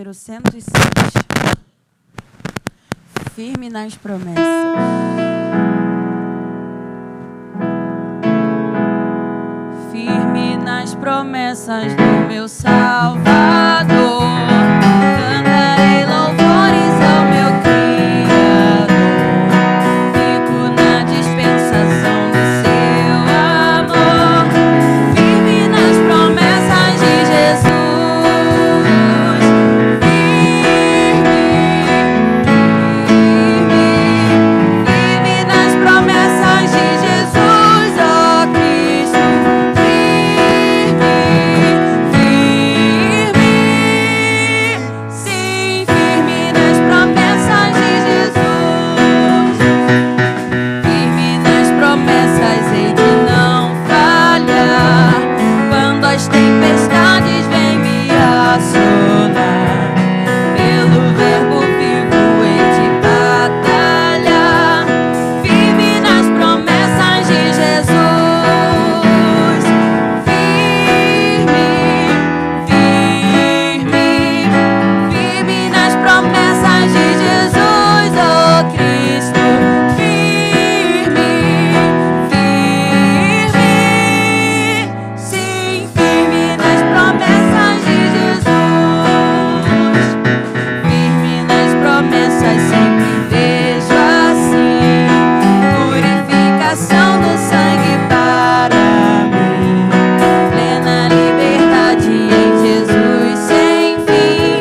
número 106. Firme nas promessas. Firme nas promessas do meu Salvador. Cantarei louvores ao meu Criador. Fico na dispensação do seu amor. Firme nas promessas de Jesus. Firme nas promessas de Jesus, ó Cristo. Sim, firme nas promessas de Jesus. Firme nas promessas, hei de não falhar. Quando as tempestades vêm me assolar, pelo verbo vivo hei de batalhar. Firme nas promessas de Jesus. Firme nas promessas de Jesus, ó Cristo. Sim, firme nas promessas de Jesus. Firme nas promessas, sempre vejo assim purificação do sangue para mim. Plena liberdade em Jesus sem fim.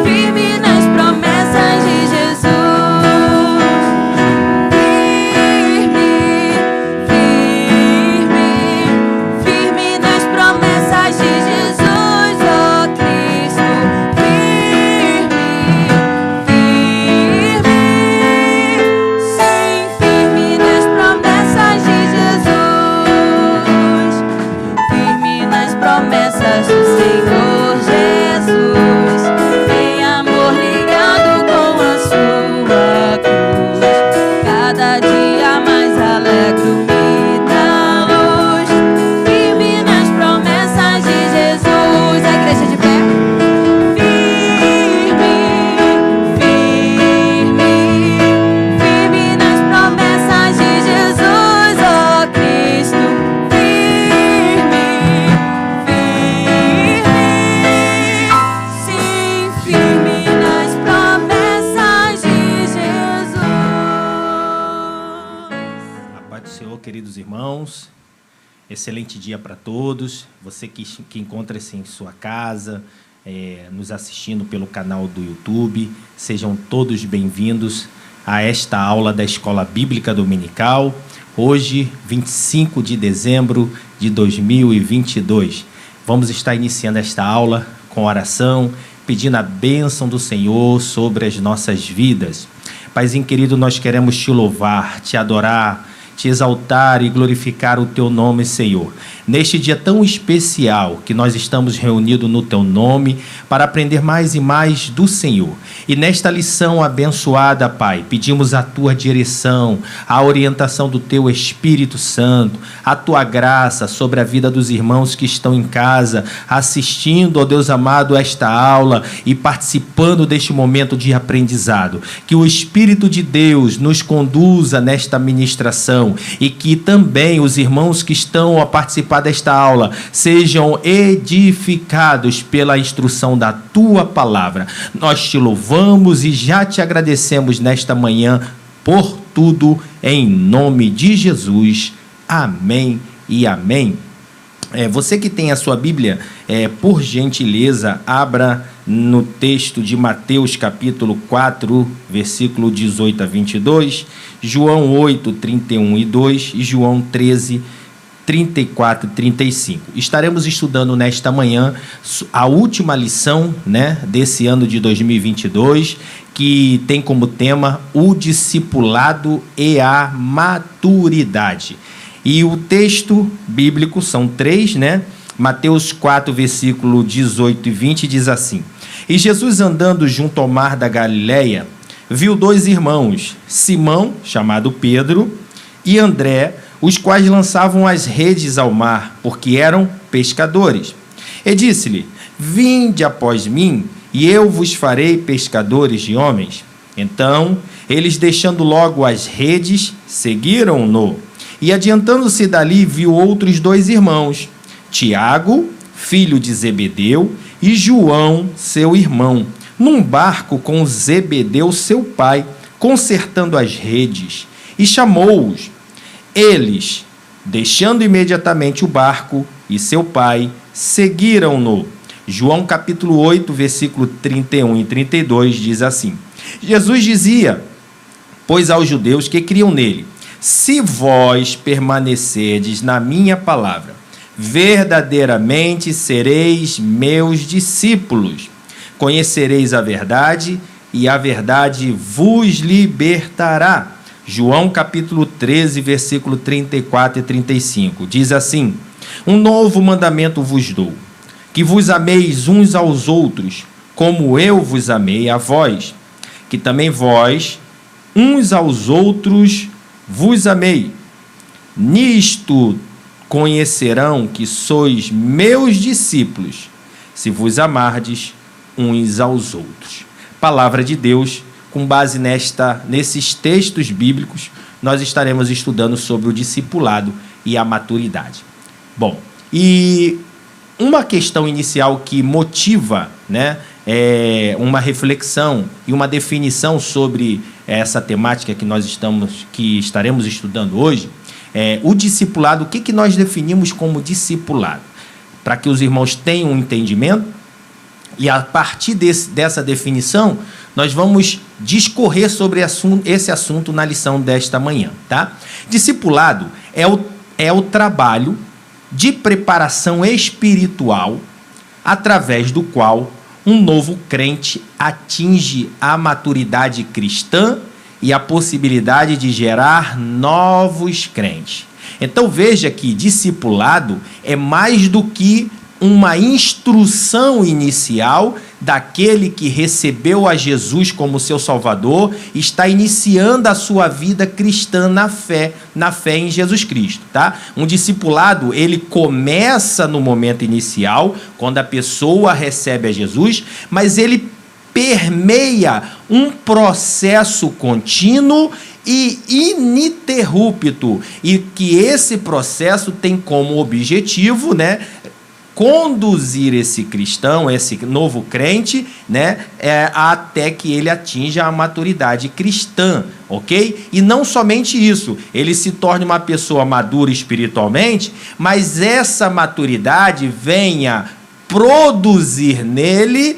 Firme nas promessas de Jesus. Firme nas promessas de Jesus, ó Cristo. Sim, firme nas promessas de Jesus. Firme nas promessas do Senhor Jesus. Em amor ligado com a sua cruz. Cada dia mais alegro-me da luz. Firme nas promessas de Jesus. A igreja de pé. Firme nas promessas de Jesus, ó Cristo. Sim, firme nas promessas de Jesus. A paz do Senhor, queridos irmãos. Excelente dia para todos. Você que encontra-se em sua casa, nos assistindo pelo canal do YouTube, sejam todos bem-vindos a esta aula da Escola Bíblica Dominical. Hoje, 25 de dezembro de 2022. Vamos estar iniciando esta aula com oração, pedindo a bênção do Senhor sobre as nossas vidas. Paizinho querido, nós queremos te louvar, te adorar, te exaltar e glorificar o teu nome, Senhor. Neste dia tão especial que nós estamos reunidos no teu nome para aprender mais e mais do Senhor. E nesta lição abençoada, Pai, pedimos a tua direção, a orientação do teu Espírito Santo, a tua graça sobre a vida dos irmãos que estão em casa, assistindo, ó Deus amado, esta aula e participando deste momento de aprendizado. Que o Espírito de Deus nos conduza nesta ministração e que também os irmãos que estão a participar desta aula sejam edificados pela instrução da tua palavra. Nós te louvamos e já te agradecemos nesta manhã por tudo, em nome de Jesus. Amém e amém. Você que tem a sua Bíblia, por gentileza, abra no texto de Mateus capítulo 4, versículo 18 a 22, João 8, 31 e 2 e João 13, 34 e 35. Estaremos estudando nesta manhã a última lição, desse ano de 2022, que tem como tema o discipulado e a maturidade. E o texto bíblico são 3, Mateus 4, versículo 18 e 20 diz assim: E Jesus, andando junto ao mar da Galileia, viu 2 irmãos, Simão, chamado Pedro, e André, os quais lançavam as redes ao mar, porque eram pescadores. E disse-lhe: Vinde após mim, e eu vos farei pescadores de homens. Então, eles, deixando logo as redes, seguiram-no. E adiantando-se dali, viu outros 2 irmãos, Tiago, filho de Zebedeu, e João, seu irmão, num barco com Zebedeu, seu pai, consertando as redes, e chamou-os. Eles, deixando imediatamente o barco e seu pai, seguiram-no. João capítulo 8, versículo 31 e 32 diz assim: Jesus dizia, pois aos judeus que criam nele: se vós permanecerdes na minha palavra, verdadeiramente sereis meus discípulos. Conhecereis a verdade, e a verdade vos libertará. João capítulo 13, versículo 34 e 35. Diz assim: um novo mandamento vos dou, que vos ameis uns aos outros, como eu vos amei a vós, que também vós, uns aos outros, vos amei. Nisto conhecerão que sois meus discípulos, se vos amardes uns aos outros. Palavra de Deus. Com base nesses textos bíblicos, nós estaremos estudando sobre o discipulado e a maturidade. Bom, e uma questão inicial que motiva, uma reflexão e uma definição sobre essa temática que estaremos estudando hoje, o discipulado. O que nós definimos como discipulado? Para que os irmãos tenham um entendimento, e a partir dessa definição, nós vamos discorrer sobre esse assunto na lição desta manhã, tá? Discipulado é o trabalho de preparação espiritual através do qual um novo crente atinge a maturidade cristã e a possibilidade de gerar novos crentes. Então veja que discipulado é mais do que uma instrução inicial daquele que recebeu a Jesus como seu Salvador, está iniciando a sua vida cristã na fé em Jesus Cristo, tá? Um discipulado, ele começa no momento inicial, quando a pessoa recebe a Jesus, mas ele permeia um processo contínuo e ininterrupto, e que esse processo tem como objetivo, conduzir esse cristão, esse novo crente, até que ele atinja a maturidade cristã, ok? E não somente isso, ele se torne uma pessoa madura espiritualmente, mas essa maturidade venha produzir nele,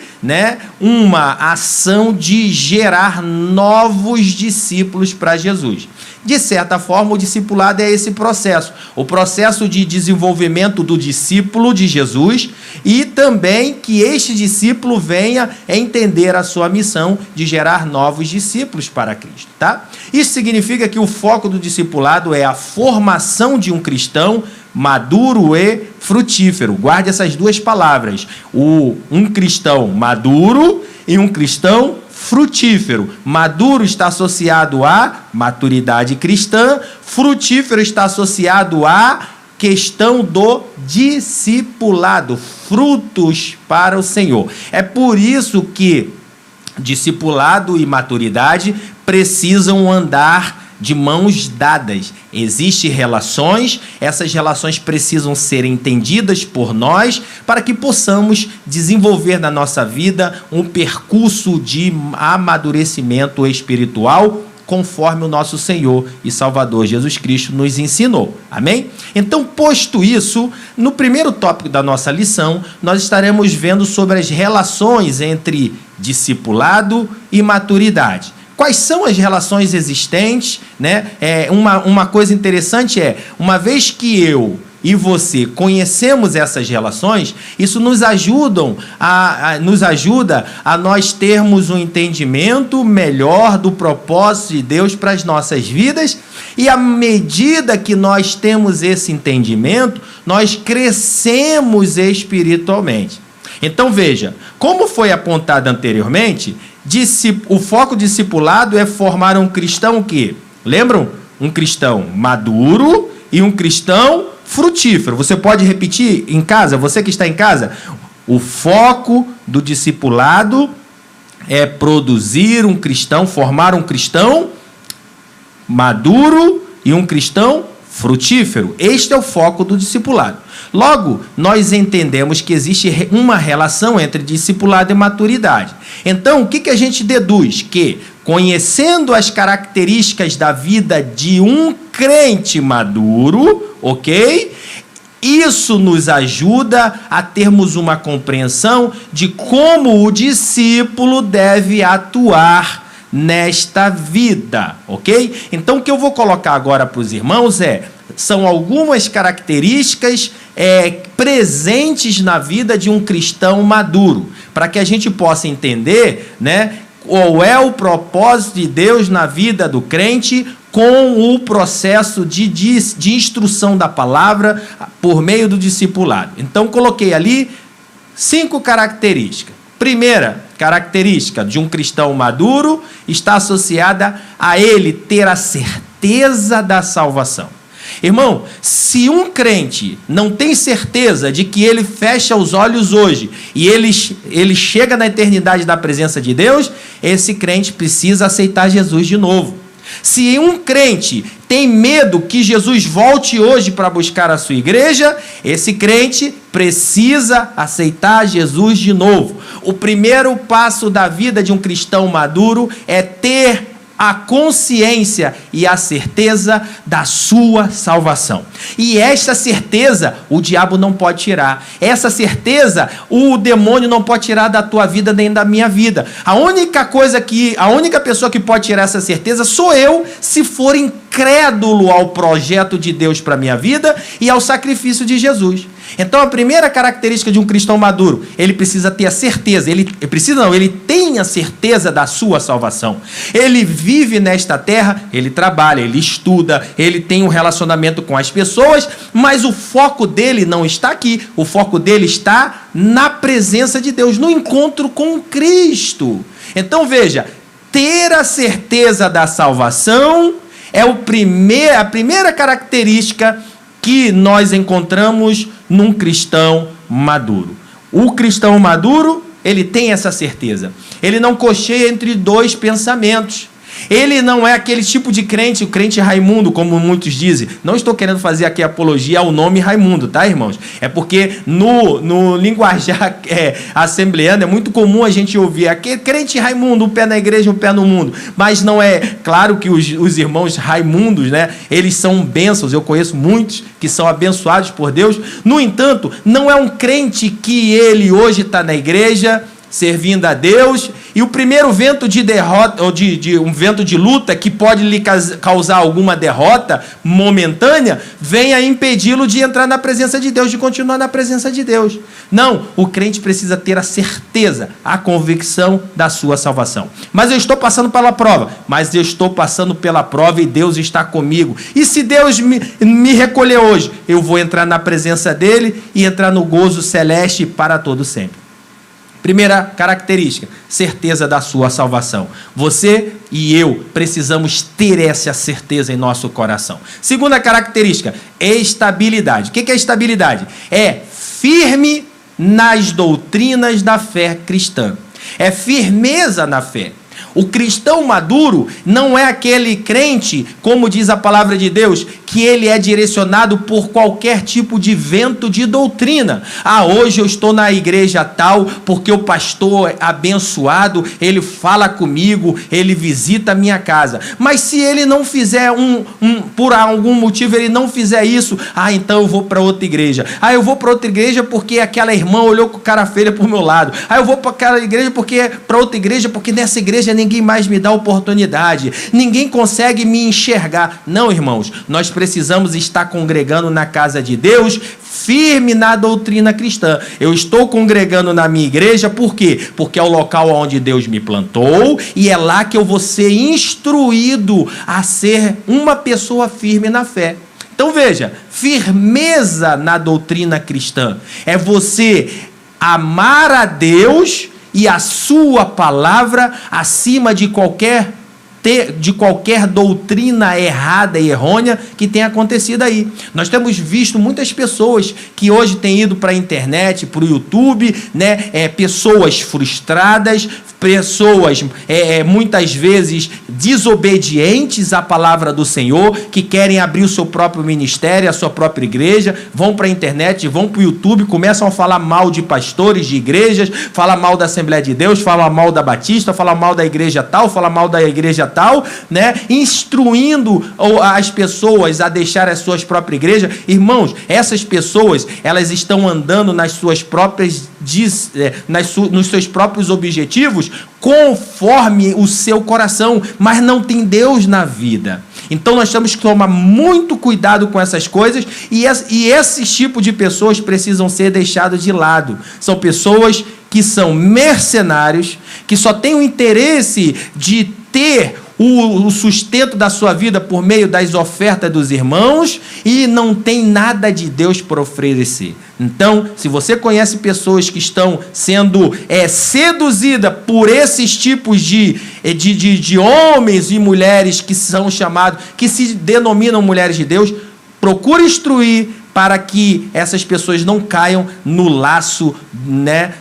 uma ação de gerar novos discípulos para Jesus. De certa forma, o discipulado é esse processo, o processo de desenvolvimento do discípulo de Jesus, e também que este discípulo venha entender a sua missão de gerar novos discípulos para Cristo, tá? Isso significa que o foco do discipulado é a formação de um cristão maduro e frutífero. Guarde essas duas palavras, um cristão maduro e um cristão frutífero. Maduro está associado à maturidade cristã, frutífero está associado à questão do discipulado, frutos para o Senhor. É por isso que discipulado e maturidade precisam andar de mãos dadas. Existem relações, essas relações precisam ser entendidas por nós para que possamos desenvolver na nossa vida um percurso de amadurecimento espiritual conforme o nosso Senhor e Salvador Jesus Cristo nos ensinou. Amém? Então, posto isso, no primeiro tópico da nossa lição, nós estaremos vendo sobre as relações entre discipulado e maturidade. Quais são as relações existentes, Uma coisa interessante uma vez que eu e você conhecemos essas relações, isso nos ajuda a nós termos um entendimento melhor do propósito de Deus para as nossas vidas, e à medida que nós temos esse entendimento, nós crescemos espiritualmente. Então veja, como foi apontado anteriormente, o foco discipulado é formar um cristão que, lembram? Um cristão maduro e um cristão frutífero. Você pode repetir em casa, você que está em casa? O foco do discipulado é produzir um cristão, formar um cristão maduro e um cristão frutífero. Este é o foco do discipulado. Logo, nós entendemos que existe uma relação entre discipulado e maturidade. Então, o que a gente deduz? Que, conhecendo as características da vida de um crente maduro, ok? Isso nos ajuda a termos uma compreensão de como o discípulo deve atuar nesta vida, ok? Então, o que eu vou colocar agora para os irmãos são algumas características presentes na vida de um cristão maduro, para que a gente possa entender, né, qual é o propósito de Deus na vida do crente com o processo de instrução da palavra por meio do discipulado. Então, coloquei ali 5 características. Primeira característica de um cristão maduro está associada a ele ter a certeza da salvação. Irmão, se um crente não tem certeza de que ele fecha os olhos hoje e ele chega na eternidade da presença de Deus, esse crente precisa aceitar Jesus de novo. Se um crente tem medo que Jesus volte hoje para buscar a sua igreja, esse crente precisa aceitar Jesus de novo. O primeiro passo da vida de um cristão maduro é ter a consciência e a certeza da sua salvação. E esta certeza o diabo não pode tirar. Essa certeza o demônio não pode tirar da tua vida nem da minha vida. A única pessoa que pode tirar essa certeza sou eu, se for incrédulo ao projeto de Deus para minha vida e ao sacrifício de Jesus. Então, a primeira característica de um cristão maduro, ele precisa ter a certeza, ele tem a certeza da sua salvação. Ele vive nesta terra, ele trabalha, ele estuda, ele tem um relacionamento com as pessoas, mas o foco dele não está aqui, o foco dele está na presença de Deus, no encontro com Cristo. Então, veja, ter a certeza da salvação é a primeira característica que nós encontramos num cristão maduro. O cristão maduro, ele tem essa certeza. Ele não cocheia entre dois pensamentos. Ele não é aquele tipo de crente, o crente Raimundo, como muitos dizem. Não estou querendo fazer aqui apologia ao nome Raimundo, tá, irmãos? É porque no linguajar assembleano é muito comum a gente ouvir aquele crente Raimundo, um pé na igreja, um pé no mundo. Mas não é, claro que os irmãos Raimundos, né, eles são bênçãos. Eu conheço muitos que são abençoados por Deus. No entanto, não é um crente que ele hoje está na igreja, servindo a Deus, e o primeiro vento de derrota, ou um vento de luta que pode lhe causar alguma derrota momentânea, venha impedi-lo de entrar na presença de Deus, de continuar na presença de Deus. Não, o crente precisa ter a certeza, a convicção da sua salvação. Mas eu estou passando pela prova, e Deus está comigo. E se Deus me recolher hoje, eu vou entrar na presença dele e entrar no gozo celeste para todo sempre. Primeira característica, certeza da sua salvação. Você e eu precisamos ter essa certeza em nosso coração. Segunda característica, estabilidade. O que é estabilidade? É firme nas doutrinas da fé cristã. É firmeza na fé. O cristão maduro não é aquele crente, como diz a palavra de Deus, que ele é direcionado por qualquer tipo de vento de doutrina. Ah, hoje eu estou na igreja tal, porque o pastor é abençoado, ele fala comigo, ele visita a minha casa. Mas se ele não fizer por algum motivo, ele não fizer isso, então eu vou para outra igreja. Eu vou para outra igreja porque aquela irmã olhou com cara feia pro meu lado. Eu vou para aquela igreja para outra igreja porque nessa igreja ninguém mais me dá oportunidade. Ninguém consegue me enxergar. Não, irmãos, nós precisamos estar congregando na casa de Deus, firme na doutrina cristã. Eu estou congregando na minha igreja, por quê? Porque é o local onde Deus me plantou e é lá que eu vou ser instruído a ser uma pessoa firme na fé. Então veja, firmeza na doutrina cristã é você amar a Deus e a sua palavra acima de qualquer de qualquer doutrina errada e errônea que tenha acontecido aí. Nós temos visto muitas pessoas que hoje têm ido para a internet, para o YouTube, né? Pessoas frustradas, pessoas muitas vezes desobedientes à palavra do Senhor, que querem abrir o seu próprio ministério, a sua própria igreja, vão para a internet, vão para o YouTube, começam a falar mal de pastores, de igrejas, falar mal da Assembleia de Deus, falar mal da Batista, falar mal da igreja tal, falar mal da igreja tal, né? Instruindo as pessoas a deixar as suas próprias igrejas. Irmãos, essas pessoas, elas estão andando nas suas próprias nos seus próprios objetivos, conforme o seu coração, mas não tem Deus na vida. Então nós temos que tomar muito cuidado com essas coisas, e esses tipos de pessoas precisam ser deixados de lado. São pessoas que são mercenários, que só têm o interesse de ter o sustento da sua vida por meio das ofertas dos irmãos, e não tem nada de Deus para oferecer. Então, se você conhece pessoas que estão sendo seduzidas por esses tipos de homens e mulheres que são chamados, que se denominam mulheres de Deus, procure instruir para que essas pessoas não caiam no laço, né,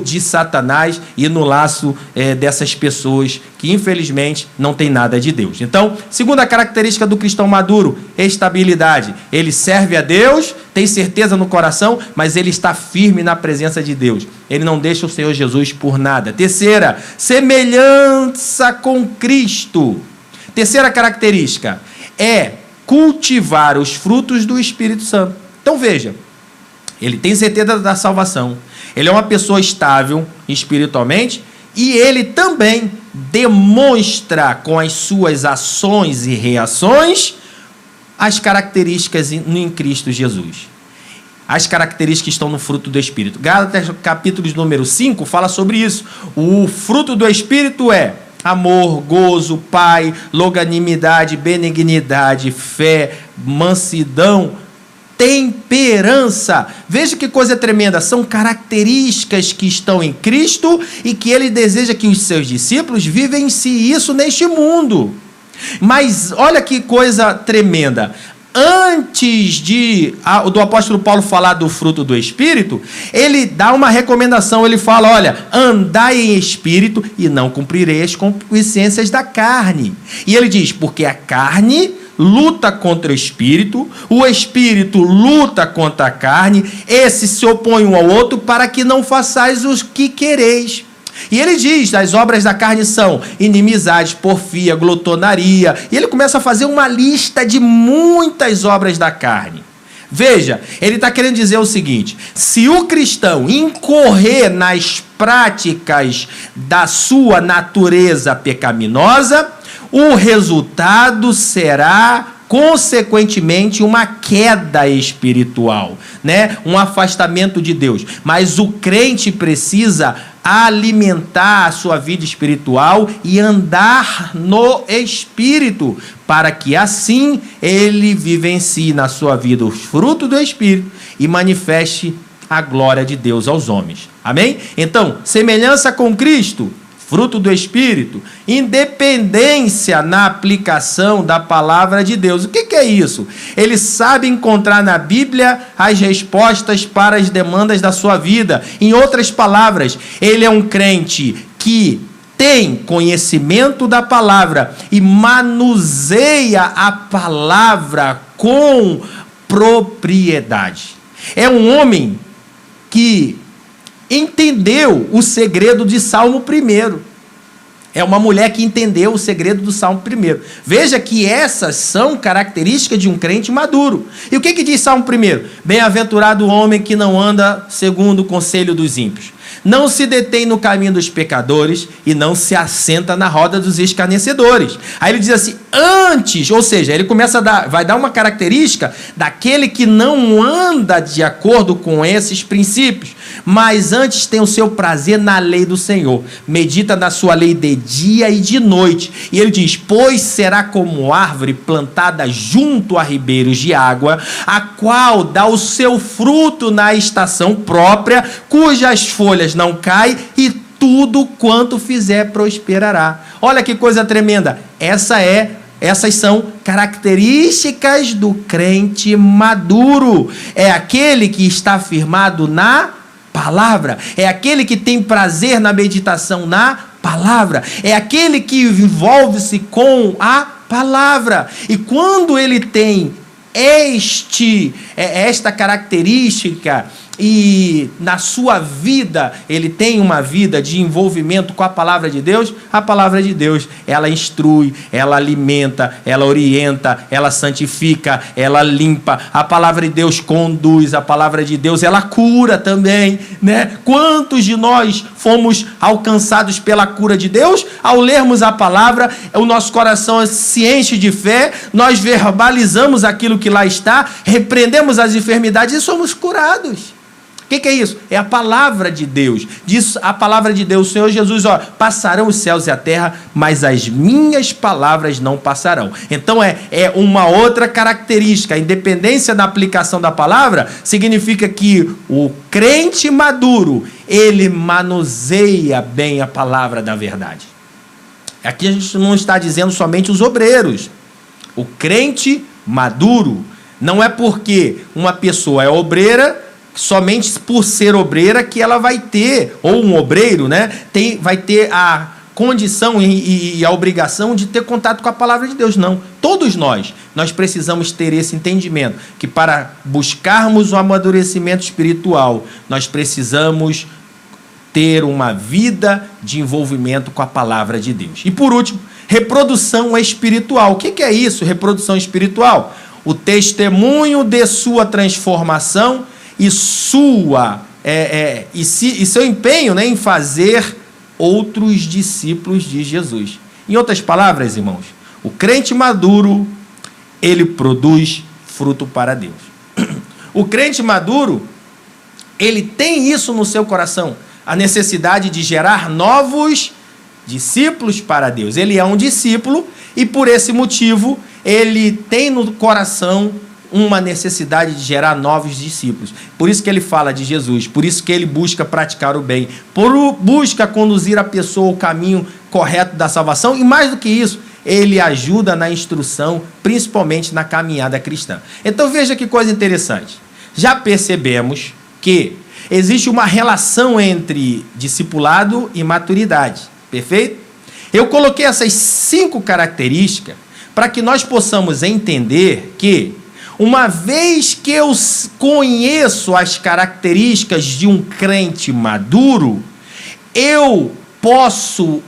de Satanás e no laço dessas pessoas que infelizmente não tem nada de Deus. Então, segunda característica do cristão maduro: estabilidade. Ele serve a Deus, tem certeza no coração, mas ele está firme na presença de Deus. Ele não deixa o Senhor Jesus por nada. Terceira, semelhança com Cristo. Terceira característica é cultivar os frutos do Espírito Santo. Então veja, ele tem certeza da salvação, ele é uma pessoa estável espiritualmente, e ele também demonstra com as suas ações e reações as características em Cristo Jesus. As características que estão no fruto do Espírito. Gálatas capítulo número 5 fala sobre isso. O fruto do Espírito é amor, gozo, paz, longanimidade, benignidade, fé, mansidão, temperança. Veja que coisa tremenda. São características que estão em Cristo e que ele deseja que os seus discípulos vivenciem isso neste mundo. Mas olha que coisa tremenda. Antes do apóstolo Paulo falar do fruto do Espírito, ele dá uma recomendação. Ele fala: olha, andai em Espírito e não cumprireis as concupiscências da carne. E ele diz: porque a carne luta contra o Espírito luta contra a carne, esses se opõem um ao outro para que não façais os que quereis. E ele diz: as obras da carne são inimizade, porfia, glutonaria. E ele começa a fazer uma lista de muitas obras da carne. Veja, ele está querendo dizer o seguinte: se o cristão incorrer nas práticas da sua natureza pecaminosa, o resultado será, consequentemente, uma queda espiritual, né? Um afastamento de Deus. Mas o crente precisa alimentar a sua vida espiritual e andar no Espírito, para que assim ele vivencie na sua vida os frutos do Espírito e manifeste a glória de Deus aos homens. Amém? Então, semelhança com Cristo, fruto do Espírito, independência na aplicação da palavra de Deus. O que é isso? Ele sabe encontrar na Bíblia as respostas para as demandas da sua vida. Em outras palavras, ele é um crente que tem conhecimento da palavra e manuseia a palavra com propriedade. É um homem que entendeu o segredo de Salmo 1. É uma mulher que entendeu o segredo do Salmo 1. Veja que essas são características de um crente maduro. E o que diz Salmo 1? Bem-aventurado o homem que não anda segundo o conselho dos ímpios, não se detém no caminho dos pecadores e não se assenta na roda dos escarnecedores. Aí ele diz assim: antes, ou seja, ele começa vai dar uma característica daquele que não anda de acordo com esses princípios, mas antes tem o seu prazer na lei do Senhor, medita na sua lei de dia e de noite. E ele diz: pois será como árvore plantada junto a ribeiros de água, a qual dá o seu fruto na estação própria, cujas folhas não caem, e tudo quanto fizer prosperará. Olha que coisa tremenda. Essas são características do crente maduro. É aquele que está firmado na palavra. É aquele que tem prazer na meditação na palavra. É aquele que envolve-se com a palavra. E quando ele tem esta característica e na sua vida ele tem uma vida de envolvimento com a palavra de Deus, a palavra de Deus, ela instrui, ela alimenta, ela orienta, ela santifica, ela limpa, a palavra de Deus conduz, a palavra de Deus, ela cura também, né? Quantos de nós fomos alcançados pela cura de Deus? Ao lermos a palavra, o nosso coração se enche de fé, nós verbalizamos aquilo que lá está, repreendemos as enfermidades e somos curados. O que é isso? É a palavra de Deus. Diz a palavra de Deus, o Senhor Jesus, passarão os céus e a terra, mas as minhas palavras não passarão. Então é uma outra característica. A independência da aplicação da palavra significa que o crente maduro, ele manuseia bem a palavra da verdade. Aqui a gente não está dizendo somente os obreiros. O crente maduro não é porque uma pessoa é obreira, somente por ser obreira que ela vai ter, ou um obreiro, né, vai ter a condição e a obrigação de ter contato com a palavra de Deus. Não. Todos nós precisamos ter esse entendimento, que para buscarmos o amadurecimento espiritual, nós precisamos ter uma vida de envolvimento com a palavra de Deus. E por último, reprodução espiritual. O que é isso, reprodução espiritual? O testemunho de sua transformação e seu empenho, né, em fazer outros discípulos de Jesus. Em outras palavras, irmãos, o crente maduro, ele produz fruto para Deus. O crente maduro, ele tem isso no seu coração, a necessidade de gerar novos discípulos para Deus. Ele é um discípulo e, por esse motivo, ele tem no coração uma necessidade de gerar novos discípulos. Por isso que ele fala de Jesus, por isso que ele busca praticar o bem, busca conduzir a pessoa ao caminho correto da salvação e, mais do que isso, ele ajuda na instrução, principalmente na caminhada cristã. Então veja que coisa interessante. Já percebemos que existe uma relação entre discipulado e maturidade. Perfeito? Eu coloquei essas 5 características para que nós possamos entender que, uma vez que eu conheço as características de um crente maduro, eu posso,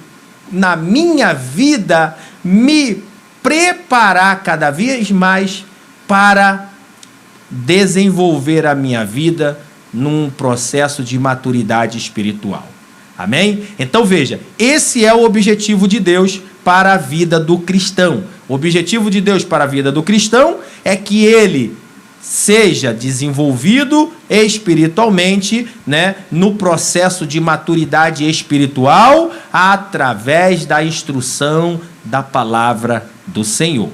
na minha vida, me preparar cada vez mais para desenvolver a minha vida num processo de maturidade espiritual. Amém? Então veja, esse é o objetivo de Deus para a vida do cristão. O objetivo de Deus para a vida do cristão é que ele seja desenvolvido espiritualmente, né, no processo de maturidade espiritual através da instrução da palavra do Senhor.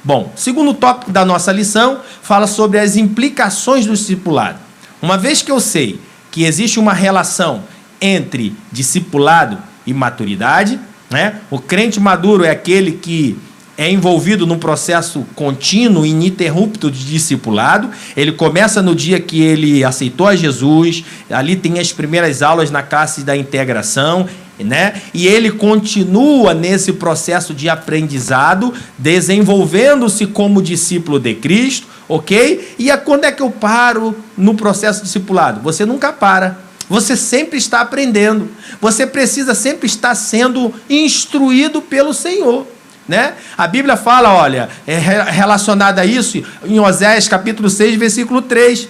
Bom, segundo tópico da nossa lição, fala sobre as implicações do discipulado. Uma vez que eu sei que existe uma relação entre discipulado e maturidade, né? O crente maduro é aquele que é envolvido num processo contínuo e ininterrupto de discipulado. Ele começa no dia que ele aceitou a Jesus, ali tem as primeiras aulas na classe da integração, né? E ele continua nesse processo de aprendizado, desenvolvendo-se como discípulo de Cristo, ok? E quando é que eu paro no processo discipulado? Você nunca para. Você sempre está aprendendo. Você precisa sempre estar sendo instruído pelo Senhor, né? A Bíblia fala, olha, relacionada a isso, em Oséias capítulo 6, versículo 3.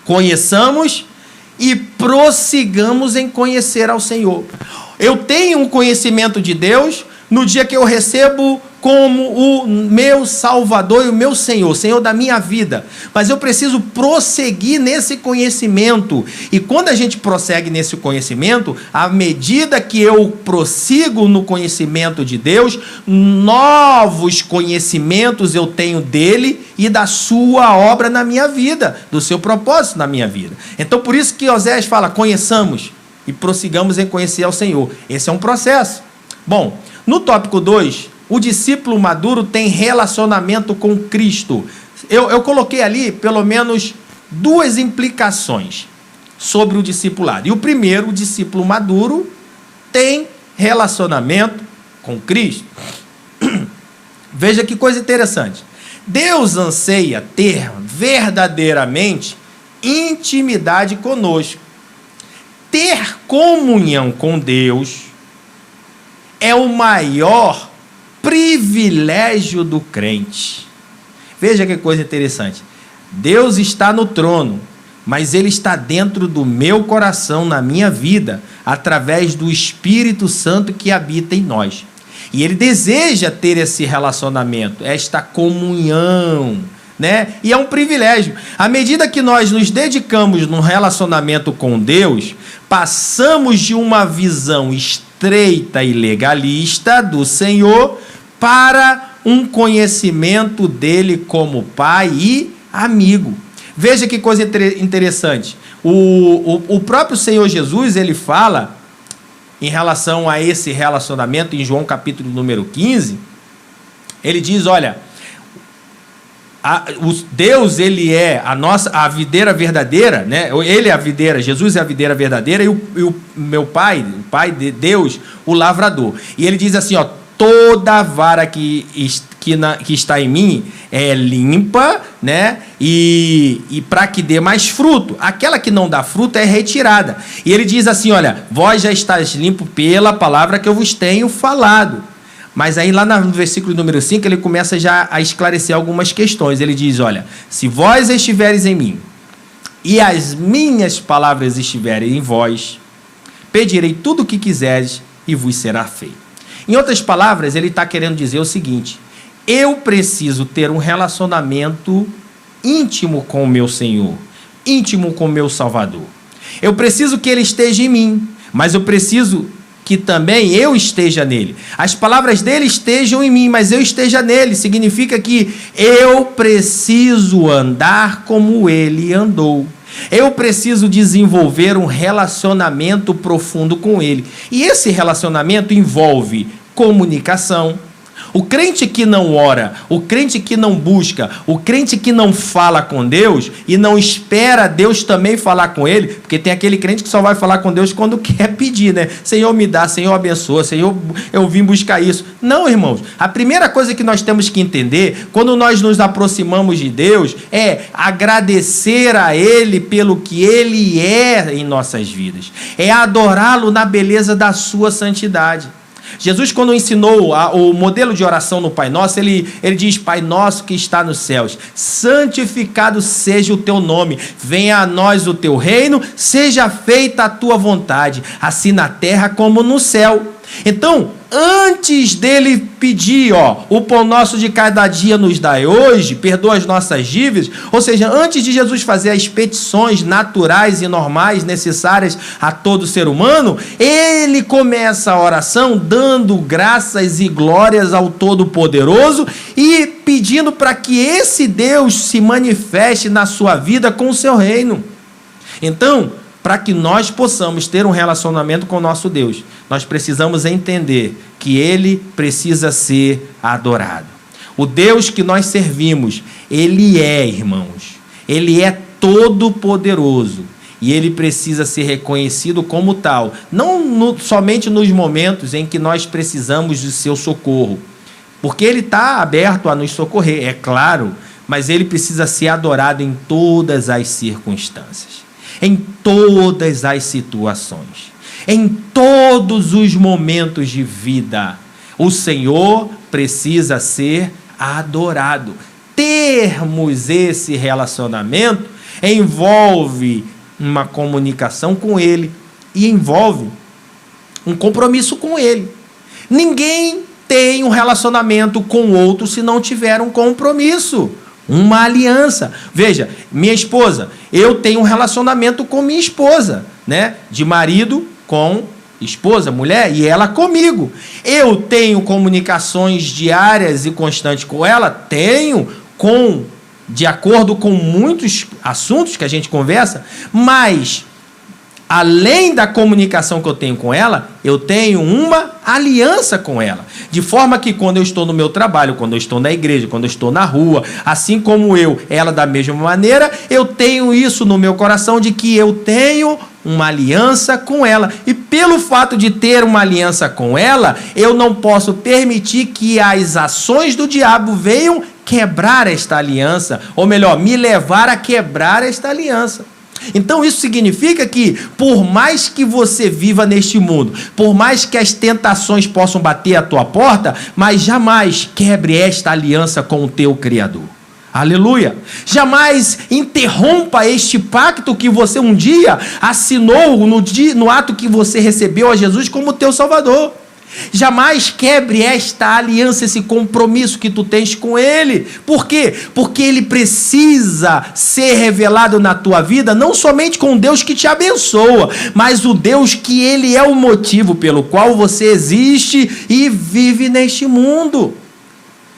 Conheçamos e prossigamos em conhecer ao Senhor. Eu tenho um conhecimento de Deus no dia que eu recebo como o meu Salvador e o meu Senhor, Senhor da minha vida. Mas eu preciso prosseguir nesse conhecimento. E quando a gente prossegue nesse conhecimento, à medida que eu prossigo no conhecimento de Deus, novos conhecimentos eu tenho dele e da sua obra na minha vida, do seu propósito na minha vida. Então, por isso que Oséias fala, conheçamos e prossigamos em conhecer ao Senhor. Esse é um processo. Bom, no tópico 2, o discípulo maduro tem relacionamento com Cristo. Eu coloquei ali pelo menos 2 implicações sobre o discipulado. E o primeiro, o discípulo maduro tem relacionamento com Cristo. Veja que coisa interessante. Deus anseia ter verdadeiramente intimidade conosco. Ter comunhão com Deus é o maior privilégio do crente. Veja que coisa interessante. Deus está no trono, mas Ele está dentro do meu coração, na minha vida, através do Espírito Santo que habita em nós. E Ele deseja ter esse relacionamento, esta comunhão, né? E é um privilégio. À medida que nós nos dedicamos no relacionamento com Deus, passamos de uma visão estreita e legalista do Senhor para um conhecimento dele como Pai e amigo. Veja que coisa interessante. O próprio Senhor Jesus, ele fala em relação a esse relacionamento em João capítulo número 15, ele diz, olha, Deus, ele é a videira verdadeira, né? Ele é a videira, Jesus é a videira verdadeira e o meu Pai, o Pai de Deus, o lavrador. E ele diz assim, ó, toda vara que está em mim é limpa, né? E para que dê mais fruto. Aquela que não dá fruto é retirada. E ele diz assim, olha, vós já estáis limpo pela palavra que eu vos tenho falado. Mas aí lá no versículo número 5, ele começa já a esclarecer algumas questões. Ele diz, olha, se vós estiveres em mim e as minhas palavras estiverem em vós, pedirei tudo o que quiseres e vos será feito. Em outras palavras, ele está querendo dizer o seguinte, eu preciso ter um relacionamento íntimo com o meu Senhor, íntimo com o meu Salvador. Eu preciso que Ele esteja em mim, mas eu preciso que também eu esteja nele. As palavras dele estejam em mim, mas eu esteja nele. Significa que eu preciso andar como ele andou. Eu preciso desenvolver um relacionamento profundo com ele. E esse relacionamento envolve comunicação. O crente que não ora, o crente que não busca, o crente que não fala com Deus e não espera Deus também falar com ele, porque tem aquele crente que só vai falar com Deus quando quer pedir, né? Senhor, me dá, Senhor, abençoa, Senhor, eu vim buscar isso. Não, irmãos, a primeira coisa que nós temos que entender, quando nós nos aproximamos de Deus, é agradecer a Ele pelo que Ele é em nossas vidas. É adorá-lo na beleza da sua santidade. Jesus, quando ensinou o modelo de oração no Pai Nosso, ele diz, Pai Nosso que está nos céus, santificado seja o teu nome, venha a nós o teu reino, seja feita a tua vontade, assim na terra como no céu. Então, antes dele pedir, o pão nosso de cada dia nos dai hoje, perdoa as nossas dívidas, ou seja, antes de Jesus fazer as petições naturais e normais necessárias a todo ser humano, ele começa a oração dando graças e glórias ao Todo-Poderoso e pedindo para que esse Deus se manifeste na sua vida com o seu reino. Então, para que nós possamos ter um relacionamento com o nosso Deus, nós precisamos entender que Ele precisa ser adorado. O Deus que nós servimos, Ele é, irmãos, Ele é todo-poderoso e Ele precisa ser reconhecido como tal, não somente nos momentos em que nós precisamos de seu socorro, porque Ele está aberto a nos socorrer, é claro, mas Ele precisa ser adorado em todas as circunstâncias. Em todas as situações, em todos os momentos de vida, o Senhor precisa ser adorado. Termos esse relacionamento envolve uma comunicação com Ele e envolve um compromisso com Ele. Ninguém tem um relacionamento com o outro se não tiver um compromisso. Uma aliança. Veja, minha esposa, eu tenho um relacionamento com minha esposa, né? De marido com esposa, mulher, e ela comigo. Eu tenho comunicações diárias e constantes com ela? Tenho, de acordo com muitos assuntos que a gente conversa, mas além da comunicação que eu tenho com ela, eu tenho uma aliança com ela. De forma que quando eu estou no meu trabalho, quando eu estou na igreja, quando eu estou na rua, assim como ela da mesma maneira, eu tenho isso no meu coração de que eu tenho uma aliança com ela. E pelo fato de ter uma aliança com ela, eu não posso permitir que as ações do diabo venham quebrar esta aliança, ou melhor, me levar a quebrar esta aliança. Então isso significa que, por mais que você viva neste mundo, por mais que as tentações possam bater à tua porta, mas jamais quebre esta aliança com o teu Criador. Aleluia! Jamais interrompa este pacto que você um dia assinou no ato que você recebeu a Jesus como teu Salvador. Jamais quebre esta aliança, esse compromisso que tu tens com Ele. Por quê? Porque Ele precisa ser revelado na tua vida, não somente com o Deus que te abençoa, mas o Deus que Ele é o motivo pelo qual você existe e vive neste mundo.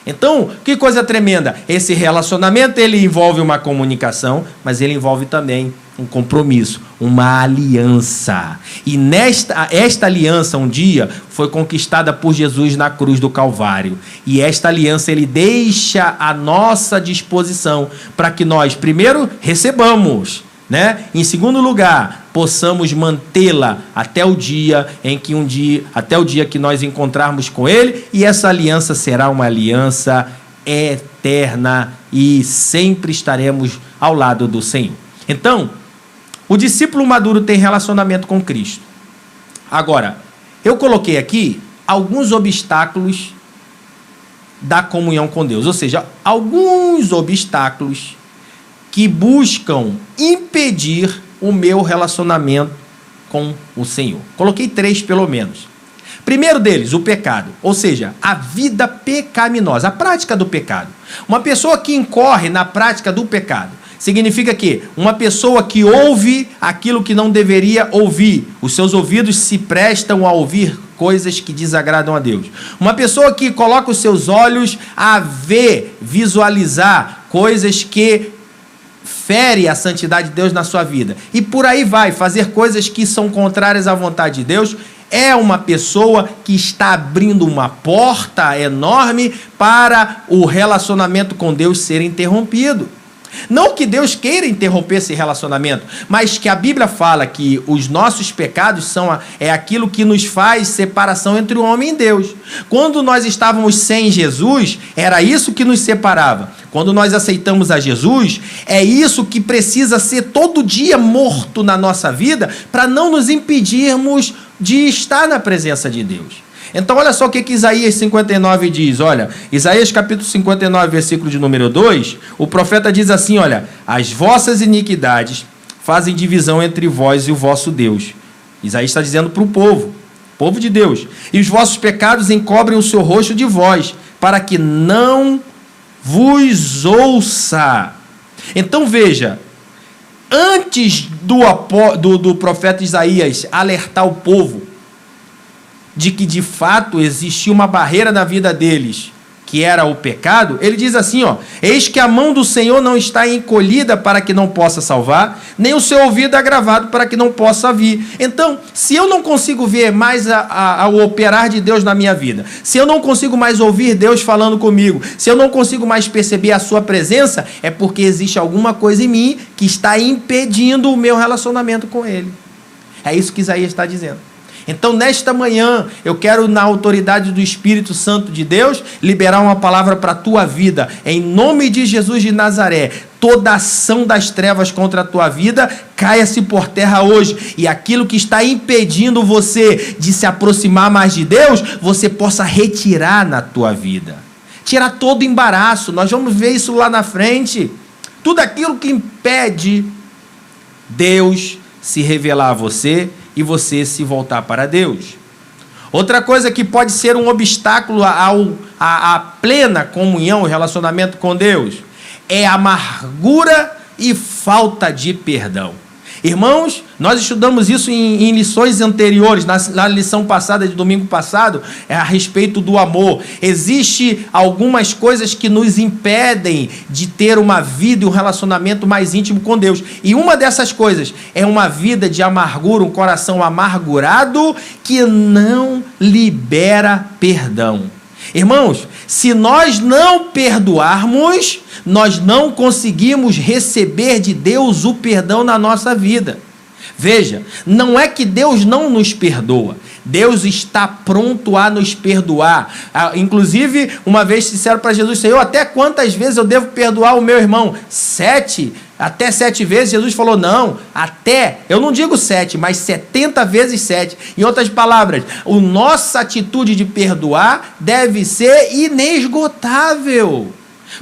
Então, que coisa tremenda. Esse relacionamento, ele envolve uma comunicação, mas ele envolve também um compromisso, uma aliança. E esta aliança, um dia, foi conquistada por Jesus na cruz do Calvário. E esta aliança, ele deixa à nossa disposição para que nós, primeiro, recebamos, né? Em segundo lugar, possamos mantê-la até o dia que nós encontrarmos com Ele, e essa aliança será uma aliança eterna e sempre estaremos ao lado do Senhor. Então, o discípulo maduro tem relacionamento com Cristo. Agora, eu coloquei aqui alguns obstáculos da comunhão com Deus, ou seja, alguns obstáculos que buscam impedir o meu relacionamento com o Senhor. Coloquei 3 pelo menos. Primeiro deles, o pecado, ou seja, a vida pecaminosa, a prática do pecado. Uma pessoa que incorre na prática do pecado significa que uma pessoa que ouve aquilo que não deveria ouvir, os seus ouvidos se prestam a ouvir coisas que desagradam a Deus. Uma pessoa que coloca os seus olhos a ver, visualizar coisas que fere a santidade de Deus na sua vida. E por aí vai, fazer coisas que são contrárias à vontade de Deus, é uma pessoa que está abrindo uma porta enorme para o relacionamento com Deus ser interrompido. Não que Deus queira interromper esse relacionamento, mas que a Bíblia fala que os nossos pecados é aquilo que nos faz separação entre o homem e Deus. Quando nós estávamos sem Jesus, era isso que nos separava. Quando nós aceitamos a Jesus, é isso que precisa ser todo dia morto na nossa vida para não nos impedirmos de estar na presença de Deus. Então olha só o que Isaías 59 diz, olha, Isaías capítulo 59, versículo de número 2, o profeta diz assim, olha, as vossas iniquidades fazem divisão entre vós e o vosso Deus. Isaías está dizendo para o povo de Deus, e os vossos pecados encobrem o seu rosto de vós, para que não vos ouça. Então veja, antes do profeta Isaías alertar o povo de que de fato existia uma barreira na vida deles, que era o pecado, ele diz assim, ó, eis que a mão do Senhor não está encolhida para que não possa salvar, nem o seu ouvido agravado para que não possa ouvir. Então, se eu não consigo ver mais o operar de Deus na minha vida, se eu não consigo mais ouvir Deus falando comigo, se eu não consigo mais perceber a sua presença, é porque existe alguma coisa em mim que está impedindo o meu relacionamento com Ele. É isso que Isaías está dizendo. Então, nesta manhã, eu quero, na autoridade do Espírito Santo de Deus, liberar uma palavra para a tua vida. Em nome de Jesus de Nazaré, toda ação das trevas contra a tua vida, caia-se por terra hoje. E aquilo que está impedindo você de se aproximar mais de Deus, você possa retirar na tua vida. Tirar todo o embaraço. Nós vamos ver isso lá na frente. Tudo aquilo que impede Deus se revelar a você e você se voltar para Deus. Outra coisa que pode ser um obstáculo à plena comunhão, relacionamento com Deus, é amargura e falta de perdão. Irmãos, nós estudamos isso em lições anteriores, na lição passada, de domingo passado, a respeito do amor. Existem algumas coisas que nos impedem de ter uma vida e um relacionamento mais íntimo com Deus. E uma dessas coisas é uma vida de amargura, um coração amargurado que não libera perdão. Irmãos, se nós não perdoarmos, nós não conseguimos receber de Deus o perdão na nossa vida. Veja, não é que Deus não nos perdoa. Deus está pronto a nos perdoar. Inclusive, uma vez disseram para Jesus: Senhor, até quantas vezes eu devo perdoar o meu irmão? 7? Até 7 vezes? Jesus falou: não, até, eu não digo 7, mas 70 vezes 7. Em outras palavras, a nossa atitude de perdoar deve ser inesgotável.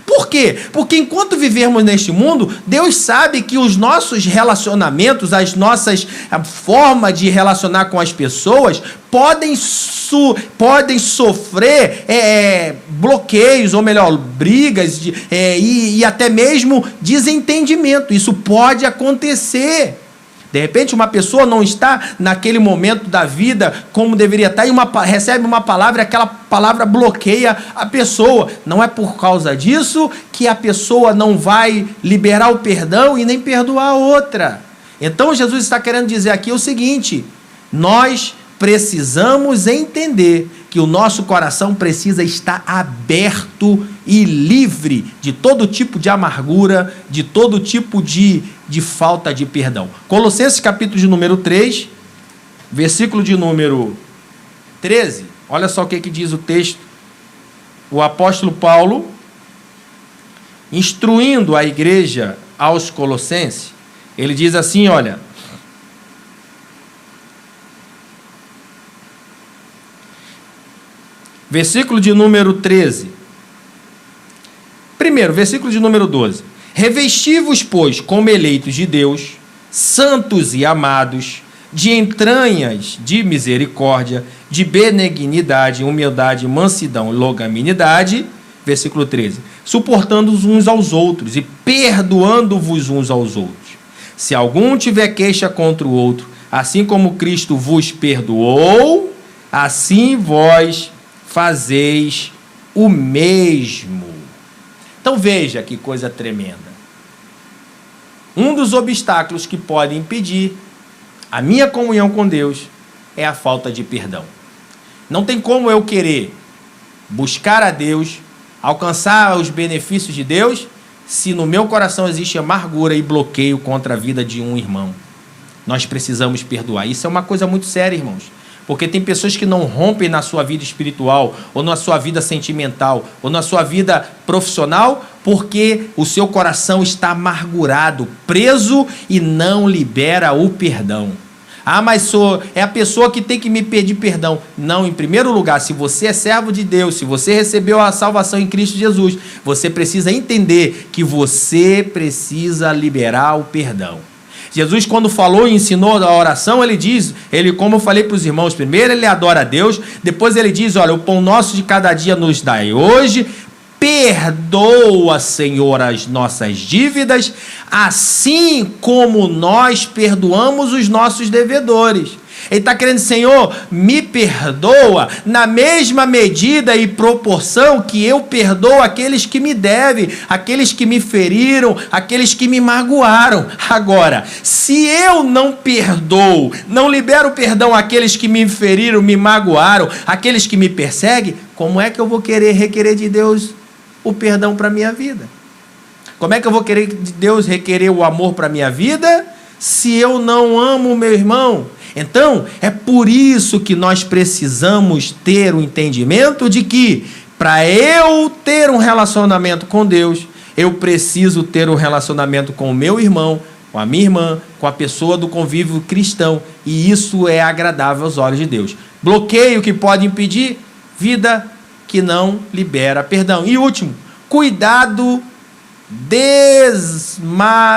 Por quê? Porque enquanto vivermos neste mundo, Deus sabe que os nossos relacionamentos, a forma de relacionar com as pessoas, podem sofrer bloqueios, ou melhor, brigas e até mesmo desentendimento. Isso pode acontecer. De repente, uma pessoa não está naquele momento da vida como deveria estar e recebe uma palavra e aquela palavra bloqueia a pessoa. Não é por causa disso que a pessoa não vai liberar o perdão e nem perdoar a outra. Então, Jesus está querendo dizer aqui o seguinte: nós precisamos entender que o nosso coração precisa estar aberto e livre de todo tipo de amargura, de todo tipo de falta de perdão. Colossenses capítulo de número 3, versículo de número 13, olha só o que diz o texto. O apóstolo Paulo, instruindo a igreja aos Colossenses, ele diz assim, olha: versículo de número 13. Primeiro, versículo de número 12. Revesti-vos, pois, como eleitos de Deus, santos e amados, de entranhas de misericórdia, de benignidade, humildade, mansidão e longanimidade. Versículo 13. Suportando-os uns aos outros e perdoando-vos uns aos outros. Se algum tiver queixa contra o outro, assim como Cristo vos perdoou, assim vós fazeis o mesmo. Então veja que coisa tremenda. Um dos obstáculos que pode impedir a minha comunhão com Deus é a falta de perdão. Não tem como eu querer buscar a Deus, alcançar os benefícios de Deus, se no meu coração existe amargura e bloqueio contra a vida de um irmão. Nós precisamos perdoar. Isso é uma coisa muito séria, irmãos. Porque tem pessoas que não rompem na sua vida espiritual, ou na sua vida sentimental, ou na sua vida profissional, porque o seu coração está amargurado, preso e não libera o perdão. Ah, mas é a pessoa que tem que me pedir perdão. Não, em primeiro lugar, se você é servo de Deus, se você recebeu a salvação em Cristo Jesus, você precisa entender que você precisa liberar o perdão. Jesus, quando falou e ensinou a oração, como eu falei para os irmãos, primeiro ele adora a Deus, depois ele diz, olha, o pão nosso de cada dia nos dai hoje, perdoa, Senhor, as nossas dívidas, assim como nós perdoamos os nossos devedores. Ele está querendo, Senhor, me perdoa na mesma medida e proporção que eu perdoo aqueles que me devem, aqueles que me feriram, aqueles que me magoaram. Agora, se eu não perdoo, não libero perdão àqueles que me feriram, me magoaram, aqueles que me perseguem, como é que eu vou requerer de Deus o perdão para a minha vida? Como é que eu vou querer de Deus requerer o amor para a minha vida se eu não amo o meu irmão? Então, é por isso que nós precisamos ter o entendimento de que, para eu ter um relacionamento com Deus, eu preciso ter um relacionamento com o meu irmão, com a minha irmã, com a pessoa do convívio cristão, e isso é agradável aos olhos de Deus. Bloqueio que pode impedir, vida que não libera perdão. E último, cuidado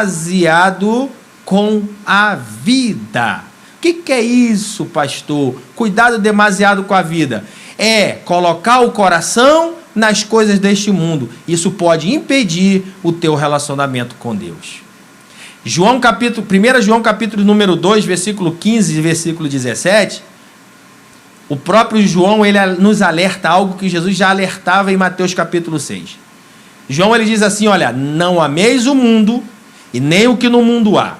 demasiado com a vida. O que é isso, pastor? Cuidado demasiado com a vida. É colocar o coração nas coisas deste mundo. Isso pode impedir o teu relacionamento com Deus. 1 João capítulo número 2, versículo 15 e versículo 17, o próprio João ele nos alerta algo que Jesus já alertava em Mateus capítulo 6. João ele diz assim, olha, não ameis o mundo e nem o que no mundo há.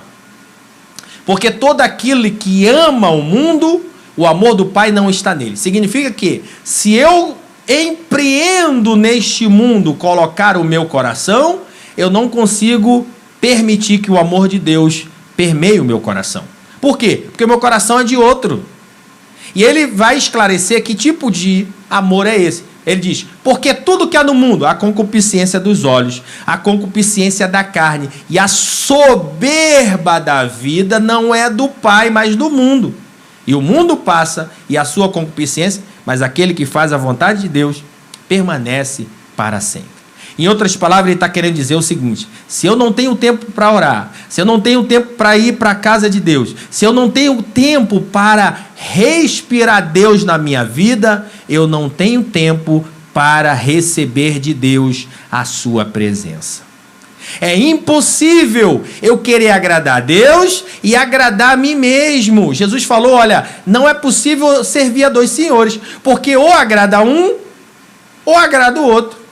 Porque todo aquele que ama o mundo, o amor do Pai não está nele. Significa que se eu empreendo neste mundo colocar o meu coração, eu não consigo permitir que o amor de Deus permeie o meu coração. Por quê? Porque o meu coração é de outro. E ele vai esclarecer que tipo de amor é esse. Ele diz, porque tudo que há no mundo, a concupiscência dos olhos, a concupiscência da carne e a soberba da vida não é do Pai, mas do mundo. E o mundo passa e a sua concupiscência, mas aquele que faz a vontade de Deus permanece para sempre. Em outras palavras, ele está querendo dizer o seguinte, se eu não tenho tempo para orar, se eu não tenho tempo para ir para a casa de Deus, se eu não tenho tempo para respirar Deus na minha vida, eu não tenho tempo para receber de Deus a sua presença. É impossível eu querer agradar a Deus e agradar a mim mesmo. Jesus falou, olha, não é possível servir a dois senhores, porque ou agrada um ou agrada o outro.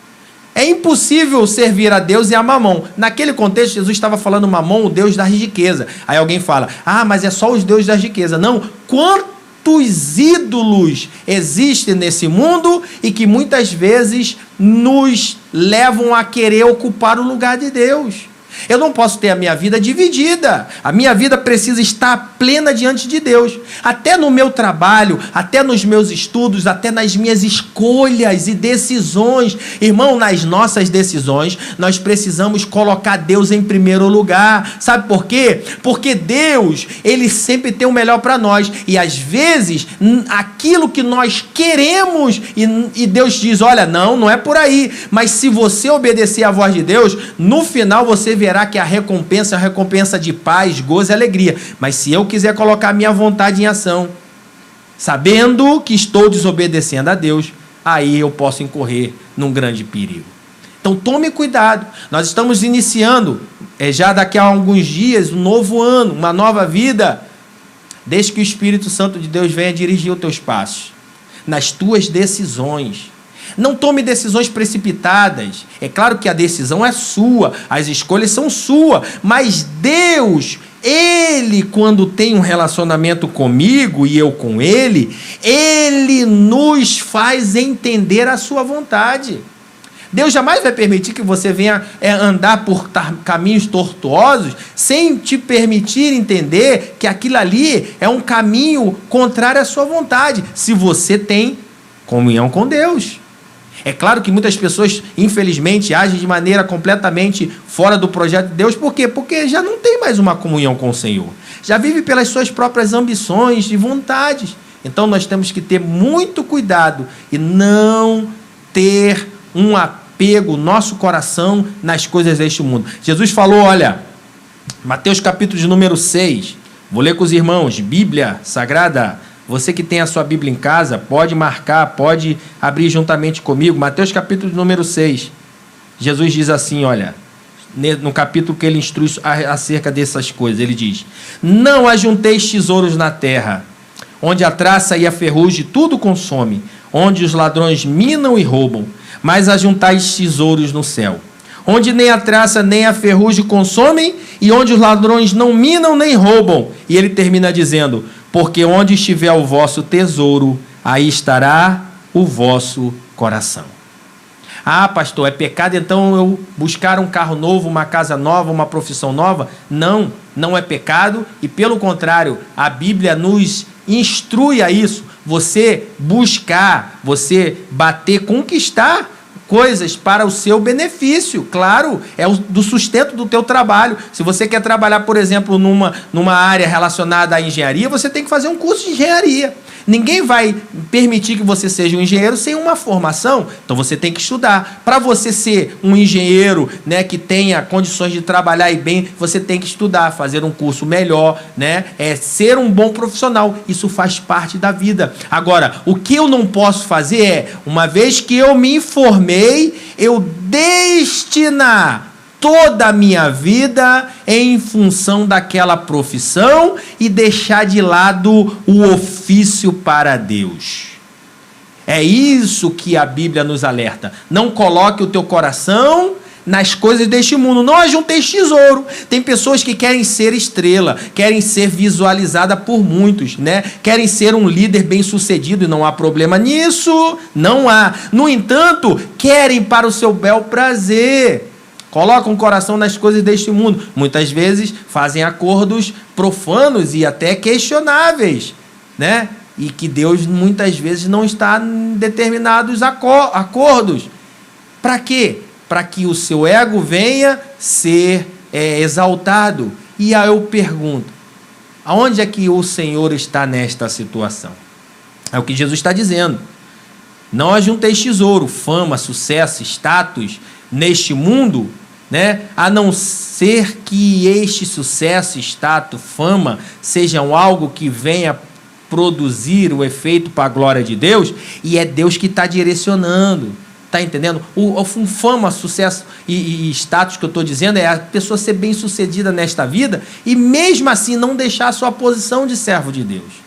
É impossível servir a Deus e a Mamon. Naquele contexto, Jesus estava falando Mamon, o Deus da riqueza. Aí alguém fala, mas é só os deuses da riqueza. Não, quantos ídolos existem nesse mundo e que muitas vezes nos levam a querer ocupar o lugar de Deus. Eu não posso ter a minha vida dividida. A minha vida precisa estar plena diante de Deus. Até no meu trabalho, até nos meus estudos, até nas minhas escolhas e decisões. Irmão, nas nossas decisões, nós precisamos colocar Deus em primeiro lugar. Sabe por quê? Porque Deus, Ele sempre tem o melhor para nós. E às vezes, aquilo que nós queremos, e Deus diz, olha, não é por aí. Mas se você obedecer à voz de Deus, no final você verá que a recompensa é uma recompensa de paz, gozo e alegria. Mas se eu quiser colocar a minha vontade em ação, sabendo que estou desobedecendo a Deus, aí eu posso incorrer num grande perigo. Então tome cuidado. Nós estamos iniciando, já daqui a alguns dias, um novo ano, uma nova vida. Desde que o Espírito Santo de Deus venha dirigir os teus passos, nas tuas decisões. Não tome decisões precipitadas. É claro que a decisão é sua, as escolhas são suas, mas Deus, Ele, quando tem um relacionamento comigo e eu com Ele, Ele nos faz entender a sua vontade. Deus jamais vai permitir que você venha andar por caminhos tortuosos sem te permitir entender que aquilo ali é um caminho contrário à sua vontade, se você tem comunhão com Deus. É claro que muitas pessoas, infelizmente, agem de maneira completamente fora do projeto de Deus. Por quê? Porque já não tem mais uma comunhão com o Senhor. Já vive pelas suas próprias ambições e vontades. Então nós temos que ter muito cuidado e não ter um apego, nosso coração, nas coisas deste mundo. Jesus falou, olha, Mateus capítulo de número 6, vou ler com os irmãos, Bíblia Sagrada. Você que tem a sua Bíblia em casa, pode marcar, pode abrir juntamente comigo. Mateus capítulo número 6. Jesus diz assim, olha, no capítulo que ele instrui acerca dessas coisas, ele diz, não ajunteis tesouros na terra, onde a traça e a ferrugem tudo consome, onde os ladrões minam e roubam, mas ajuntais tesouros no céu, onde nem a traça nem a ferrugem consomem, e onde os ladrões não minam nem roubam. E ele termina dizendo, porque onde estiver o vosso tesouro, aí estará o vosso coração. Pastor, é pecado então eu buscar um carro novo, uma casa nova, uma profissão nova? Não, não é pecado e pelo contrário, a Bíblia nos instrui a isso. Você buscar, você bater, conquistar coisas para o seu benefício, claro, é do sustento do teu trabalho. Se você quer trabalhar, por exemplo, numa área relacionada à engenharia, você tem que fazer um curso de engenharia. Ninguém vai permitir que você seja um engenheiro sem uma formação, então você tem que estudar. Para você ser um engenheiro, né, que tenha condições de trabalhar e bem, você tem que estudar, fazer um curso melhor, né, ser um bom profissional. Isso faz parte da vida. Agora, o que eu não posso fazer é, uma vez que eu me informei, eu destinar toda a minha vida em função daquela profissão e deixar de lado o ofício para Deus. É isso que a Bíblia nos alerta. Não coloque o teu coração nas coisas deste mundo. Não ajunteis tesouro. Tem pessoas que querem ser estrela, querem ser visualizada por muitos, né? Querem ser um líder bem-sucedido e não há problema nisso. Não há. No entanto, querem para o seu bel prazer. Colocam o coração nas coisas deste mundo. Muitas vezes fazem acordos profanos e até questionáveis, né? E que Deus muitas vezes não está em determinados acordos. Para quê? Para que o seu ego venha ser exaltado. E aí eu pergunto, aonde é que o Senhor está nesta situação? É o que Jesus está dizendo. Não ajunteis tesouro, fama, sucesso, status neste mundo, né? A não ser que este sucesso, status, fama sejam algo que venha produzir o efeito para a glória de Deus, e é Deus que está direcionando. Está entendendo? O fama, sucesso e status que eu estou dizendo é a pessoa ser bem sucedida nesta vida e mesmo assim não deixar a sua posição de servo de Deus.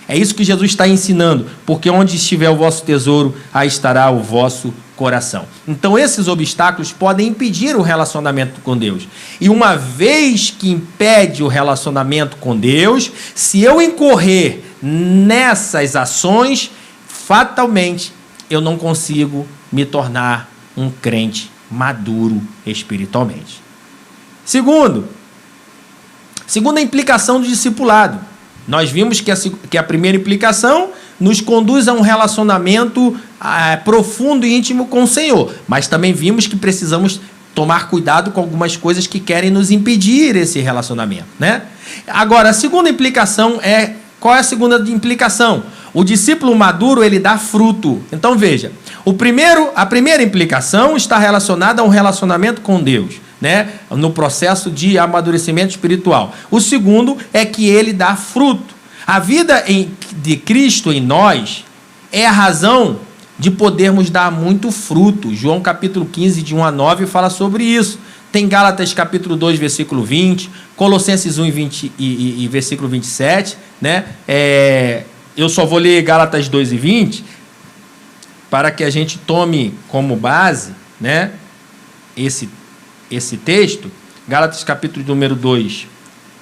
É isso que Jesus está ensinando, porque onde estiver o vosso tesouro, aí estará o vosso coração. Então esses obstáculos podem impedir o relacionamento com Deus. E uma vez que impede o relacionamento com Deus, se eu incorrer nessas ações, fatalmente eu não consigo me tornar um crente maduro espiritualmente. Segunda implicação do discipulado. Nós vimos que a primeira implicação nos conduz a um relacionamento profundo e íntimo com o Senhor. Mas também vimos que precisamos tomar cuidado com algumas coisas que querem nos impedir esse relacionamento, né? Agora, a segunda implicação qual é a segunda implicação? O discípulo maduro, ele dá fruto. Então veja, a primeira implicação está relacionada a um relacionamento com Deus, né? No processo de amadurecimento espiritual. O segundo é que ele dá fruto. A vida de Cristo em nós é a razão de podermos dar muito fruto. João capítulo 15, de 1 a 9, fala sobre isso. Tem Gálatas capítulo 2, versículo 20, Colossenses 1 e versículo 27, né? Eu só vou ler Gálatas 2 e 20 para que a gente tome como base, né, esse texto. Gálatas capítulo número 2,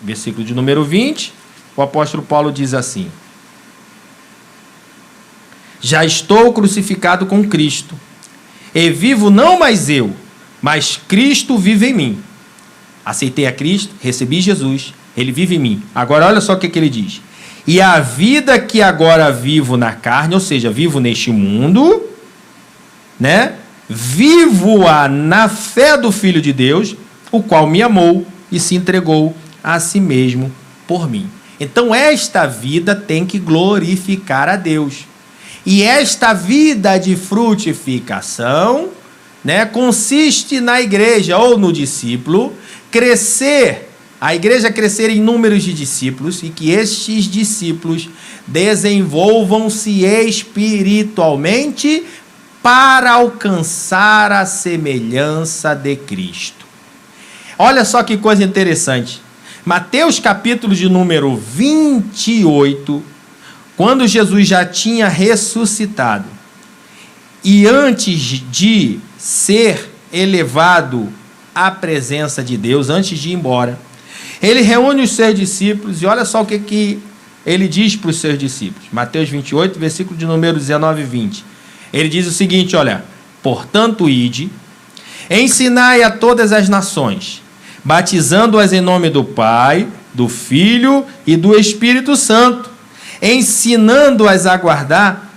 versículo de número 20, o apóstolo Paulo diz assim: já estou crucificado com Cristo, e vivo não mais eu, mas Cristo vive em mim. Aceitei a Cristo, recebi Jesus, ele vive em mim. Agora olha só o que ele diz: e a vida que agora vivo na carne, ou seja, vivo neste mundo, né? Vivo-a na fé do Filho de Deus, o qual me amou e se entregou a si mesmo por mim. Então esta vida tem que glorificar a Deus. E esta vida de frutificação, né, consiste na igreja ou no discípulo crescer, a igreja crescer em números de discípulos e que estes discípulos desenvolvam-se espiritualmente para alcançar a semelhança de Cristo. Olha só que coisa interessante. Mateus capítulo de número 28, quando Jesus já tinha ressuscitado e antes de ser elevado à presença de Deus, antes de ir embora, ele reúne os seus discípulos e olha só o que ele diz para os seus discípulos. Mateus 28, versículo de número 19 e 20. Ele diz o seguinte, olha: portanto, ide, ensinai a todas as nações, batizando-as em nome do Pai, do Filho e do Espírito Santo, ensinando-as a guardar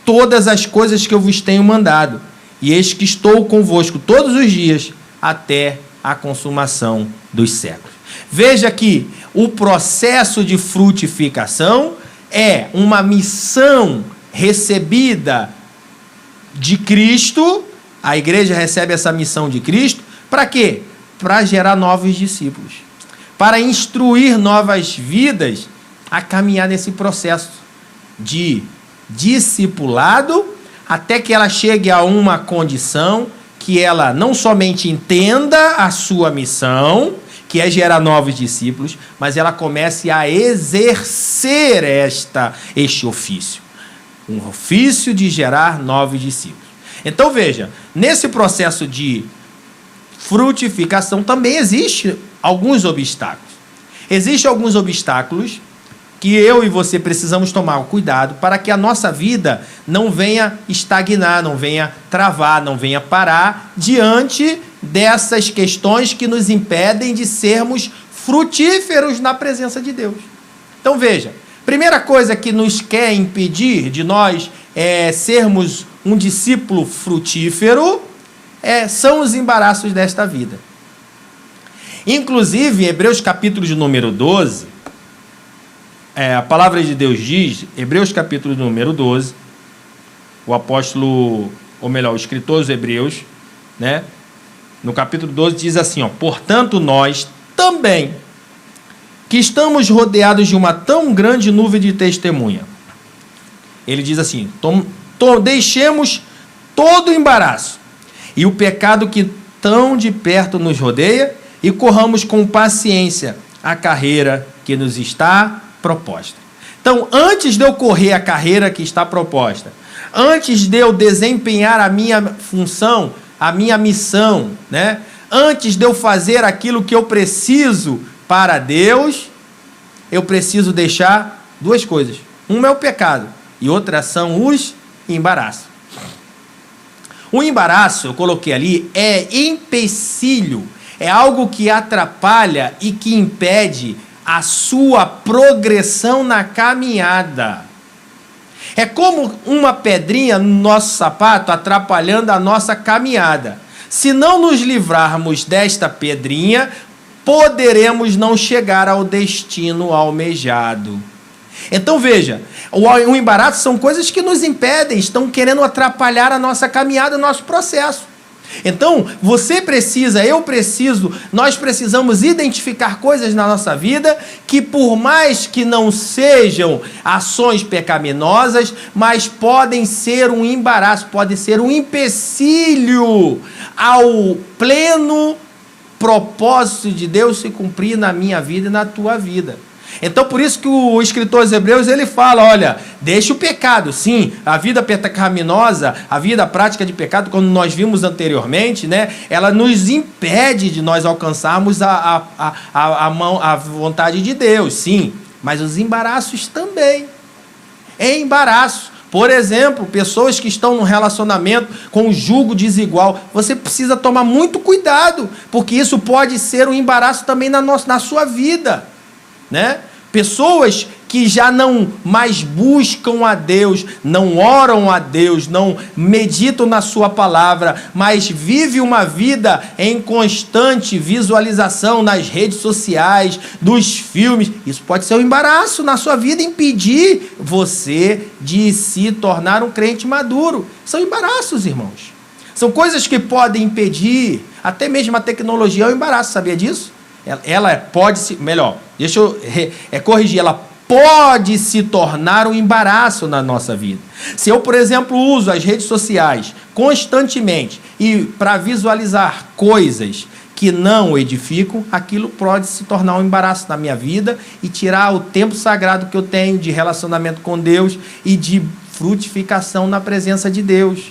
todas as coisas que eu vos tenho mandado. E eis que estou convosco todos os dias, até a consumação dos séculos. Veja que o processo de frutificação é uma missão recebida de Cristo. A igreja recebe essa missão de Cristo. Para quê? Para gerar novos discípulos. Para instruir novas vidas a caminhar nesse processo de discipulado até que ela chegue a uma condição que ela não somente entenda a sua missão, que é gerar novos discípulos, mas ela comece a exercer este ofício. Um ofício de gerar novos discípulos. Então veja, nesse processo de frutificação também existe alguns obstáculos. Existem alguns obstáculos que eu e você precisamos tomar cuidado para que a nossa vida não venha estagnar, não venha travar, não venha parar diante dessas questões que nos impedem de sermos frutíferos na presença de Deus. Então veja, primeira coisa que nos quer impedir de nós sermos um discípulo frutífero são os embaraços desta vida. Inclusive, em Hebreus capítulo de número 12, a palavra de Deus diz, Hebreus capítulo de número 12, o apóstolo, ou melhor, o escritor dos Hebreus, né, no capítulo 12 diz assim, portanto nós também, que estamos rodeados de uma tão grande nuvem de testemunha. Ele diz assim, deixemos todo o embaraço e o pecado que tão de perto nos rodeia e corramos com paciência a carreira que nos está proposta. Então, antes de eu correr a carreira que está proposta, antes de eu desempenhar a minha função, a minha missão, né? Antes de eu fazer aquilo que eu preciso para Deus, eu preciso deixar duas coisas. Uma é o pecado e outra são os embaraços. O embaraço, eu coloquei ali, é empecilho, é algo que atrapalha e que impede a sua progressão na caminhada. É como uma pedrinha no nosso sapato atrapalhando a nossa caminhada. Se não nos livrarmos desta pedrinha, poderemos não chegar ao destino almejado. Então veja, o embaraço são coisas que nos impedem, estão querendo atrapalhar a nossa caminhada, o nosso processo. Então, você precisa, eu preciso, nós precisamos identificar coisas na nossa vida que, por mais que não sejam ações pecaminosas, mas podem ser um embaraço, podem ser um empecilho ao pleno propósito de Deus se cumprir na minha vida e na tua vida. Então, por isso que o escritor aos Hebreus, ele fala, olha, deixa o pecado, sim, a vida pecaminosa, a vida prática de pecado, como nós vimos anteriormente, né, ela nos impede de nós alcançarmos a vontade de Deus, sim, mas os embaraços também. É embaraço. Por exemplo, pessoas que estão num relacionamento com um jugo desigual, você precisa tomar muito cuidado, porque isso pode ser um embaraço também na sua vida. Né? Pessoas que já não mais buscam a Deus, não oram a Deus, não meditam na sua palavra, mas vivem uma vida em constante visualização nas redes sociais, dos filmes. Isso pode ser um embaraço na sua vida, impedir você de se tornar um crente maduro. São embaraços, irmãos. São coisas que podem impedir, até mesmo a tecnologia é um embaraço, sabia disso? Ela pode se... Melhor, deixa eu corrigir. Ela pode se tornar um embaraço na nossa vida. Se eu, por exemplo, uso as redes sociais constantemente e para visualizar coisas que não edificam, aquilo pode se tornar um embaraço na minha vida e tirar o tempo sagrado que eu tenho de relacionamento com Deus e de frutificação na presença de Deus.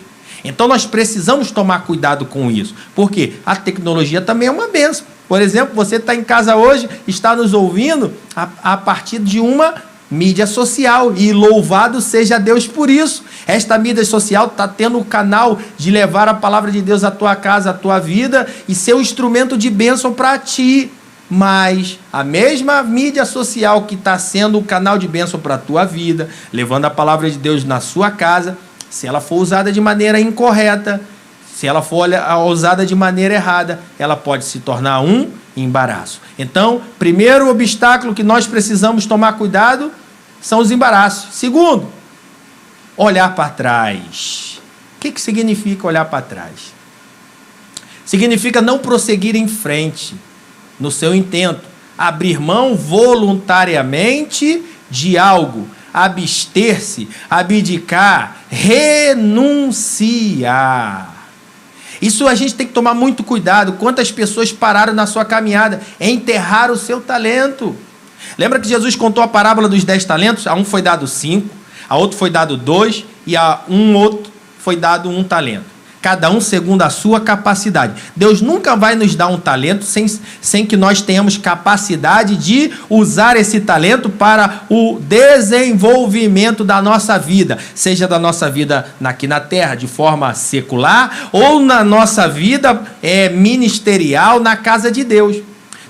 Então nós precisamos tomar cuidado com isso, porque a tecnologia também é uma bênção. Por exemplo, você está em casa hoje, está nos ouvindo a partir de uma mídia social, e louvado seja Deus por isso. Esta mídia social está tendo o canal de levar a palavra de Deus à tua casa, à tua vida, e ser um instrumento de bênção para ti. Mas a mesma mídia social que está sendo o canal de bênção para a tua vida, levando a palavra de Deus na sua casa, se ela for usada de maneira incorreta, se ela for usada de maneira errada, ela pode se tornar um embaraço. Então, primeiro obstáculo que nós precisamos tomar cuidado são os embaraços. Segundo, olhar para trás. O que significa olhar para trás? Significa não prosseguir em frente no seu intento, abrir mão voluntariamente de algo, abster-se, abdicar, renunciar. Isso a gente tem que tomar muito cuidado. Quantas pessoas pararam na sua caminhada, enterraram o seu talento. Lembra que Jesus contou a parábola dos 10 talentos? A um foi dado 5, a outro foi dado 2 e a um outro foi dado 1 talento. Cada um segundo a sua capacidade. Deus nunca vai nos dar um talento sem que nós tenhamos capacidade de usar esse talento para o desenvolvimento da nossa vida, seja da nossa vida aqui na terra, de forma secular, ou na nossa vida ministerial na casa de Deus.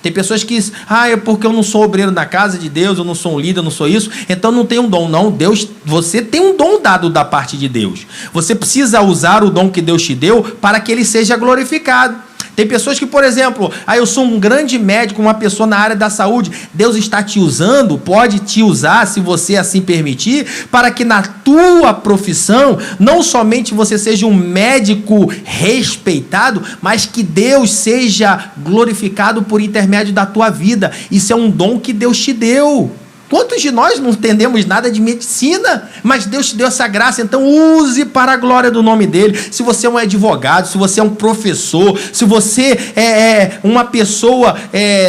Tem pessoas que dizem, é porque eu não sou obreiro na casa de Deus, eu não sou um líder, eu não sou isso, então não tenho um dom. Não, Deus, você tem um dom dado da parte de Deus. Você precisa usar o dom que Deus te deu para que ele seja glorificado. Tem pessoas que, por exemplo, eu sou um grande médico, uma pessoa na área da saúde. Deus está te usando, pode te usar, se você assim permitir, para que na tua profissão, não somente você seja um médico respeitado, mas que Deus seja glorificado por intermédio da tua vida. Isso é um dom que Deus te deu. Quantos de nós não entendemos nada de medicina, mas Deus te deu essa graça, então use para a glória do nome dele. Se você é um advogado, se você é um professor, se você é uma pessoa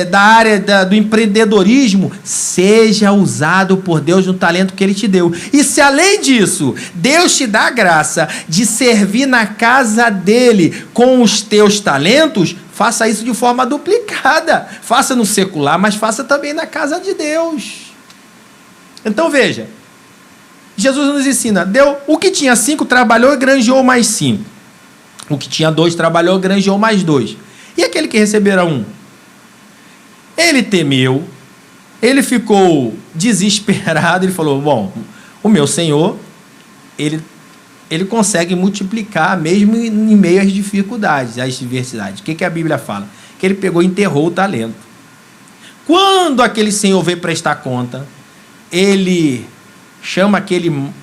da área do empreendedorismo, seja usado por Deus no talento que ele te deu. E se além disso, Deus te dá a graça de servir na casa dele com os teus talentos, faça isso de forma duplicada. Faça no secular, mas faça também na casa de Deus. Então veja, Jesus nos ensina, o que tinha 5 trabalhou e granjeou mais 5. O que tinha 2 trabalhou e granjeou mais 2. E aquele que recebera 1? Ele temeu, ele ficou desesperado, ele falou, bom, o meu Senhor, ele consegue multiplicar mesmo em meio às dificuldades, às adversidades. O que a Bíblia fala? Que ele pegou e enterrou o talento. Quando aquele Senhor veio prestar conta, ele chama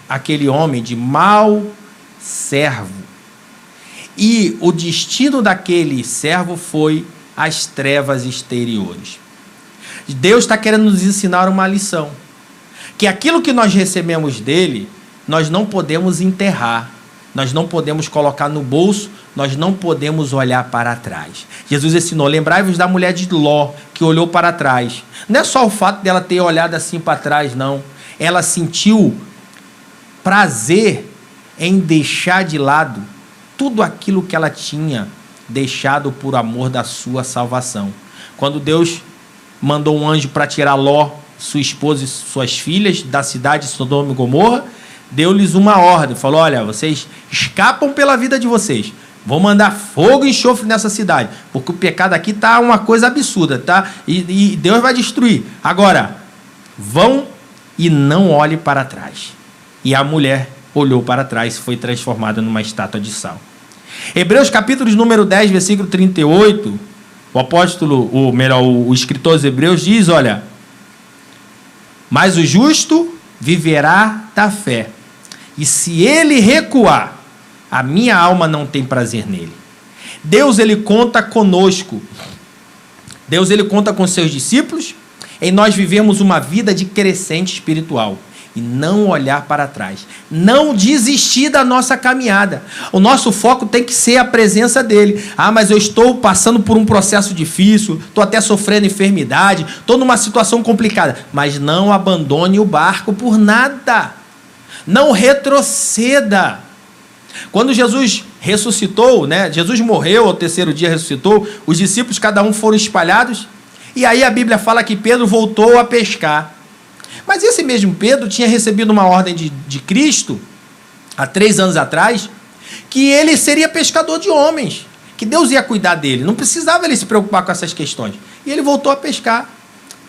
aquele homem de mau servo. E o destino daquele servo foi as trevas exteriores. Deus está querendo nos ensinar uma lição. Que aquilo que nós recebemos dele, nós não podemos enterrar. Nós não podemos colocar no bolso, nós não podemos olhar para trás. Jesus ensinou, lembrai-vos da mulher de Ló, que olhou para trás. Não é só o fato dela ter olhado assim para trás, não. Ela sentiu prazer em deixar de lado tudo aquilo que ela tinha deixado por amor da sua salvação. Quando Deus mandou um anjo para tirar Ló, sua esposa e suas filhas da cidade de Sodoma e Gomorra, deu-lhes uma ordem, falou, olha, vocês escapam pela vida de vocês, vou mandar fogo e enxofre nessa cidade, porque o pecado aqui está uma coisa absurda, tá? E Deus vai destruir. Agora, vão e não olhe para trás. E a mulher olhou para trás e foi transformada numa estátua de sal. Hebreus capítulo número 10, versículo 38, o escritor dos Hebreus diz, olha, mas o justo viverá da fé. E se ele recuar, a minha alma não tem prazer nele. Deus, ele conta conosco. Deus, ele conta com seus discípulos em nós vivemos uma vida de crescente espiritual. E não olhar para trás. Não desistir da nossa caminhada. O nosso foco tem que ser a presença dele. Mas eu estou passando por um processo difícil, estou até sofrendo enfermidade, estou numa situação complicada. Mas não abandone o barco por nada. Não retroceda. Quando Jesus ressuscitou, Jesus morreu, ao 3º dia ressuscitou, os discípulos, cada um foram espalhados, e aí a Bíblia fala que Pedro voltou a pescar. Mas esse mesmo Pedro tinha recebido uma ordem de Cristo, há 3 anos atrás, que ele seria pescador de homens, que Deus ia cuidar dele, não precisava ele se preocupar com essas questões. E ele voltou a pescar,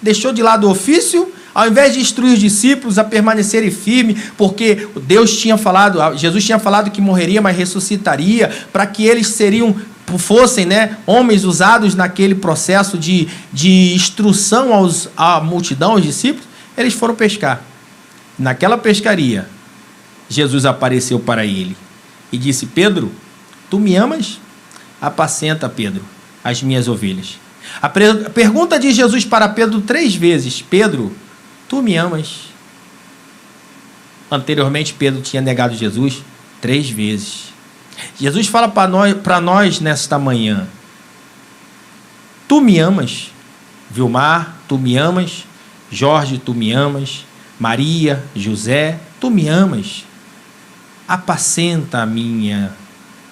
deixou de lado o ofício, ao invés de instruir os discípulos a permanecerem firmes, porque Jesus tinha falado que morreria, mas ressuscitaria, para que eles fossem homens usados naquele processo de instrução à multidão, aos discípulos. Eles foram pescar. Naquela pescaria, Jesus apareceu para ele e disse, Pedro, tu me amas? Apacenta, Pedro, as minhas ovelhas. A pergunta de Jesus para Pedro 3 vezes, Pedro, tu me amas? Anteriormente, Pedro tinha negado Jesus 3 vezes. Jesus fala para nós nesta manhã: tu me amas? Vilmar, tu me amas? Jorge, tu me amas? Maria, José, tu me amas? Apacenta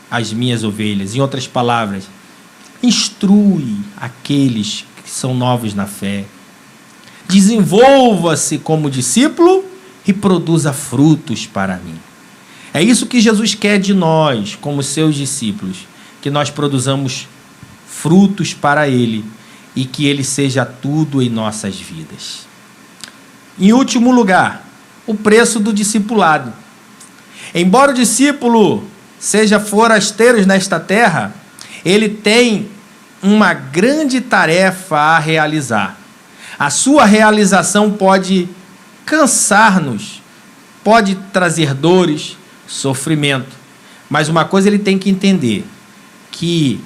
as minhas ovelhas. Em outras palavras, instrui aqueles que são novos na fé. Desenvolva-se como discípulo e produza frutos para mim. É isso que Jesus quer de nós, como seus discípulos, que nós produzamos frutos para Ele e que Ele seja tudo em nossas vidas. Em último lugar, o preço do discipulado. Embora o discípulo seja forasteiro nesta terra, ele tem uma grande tarefa a realizar. A sua realização pode cansar-nos, pode trazer dores, sofrimento. Mas uma coisa ele tem que entender, que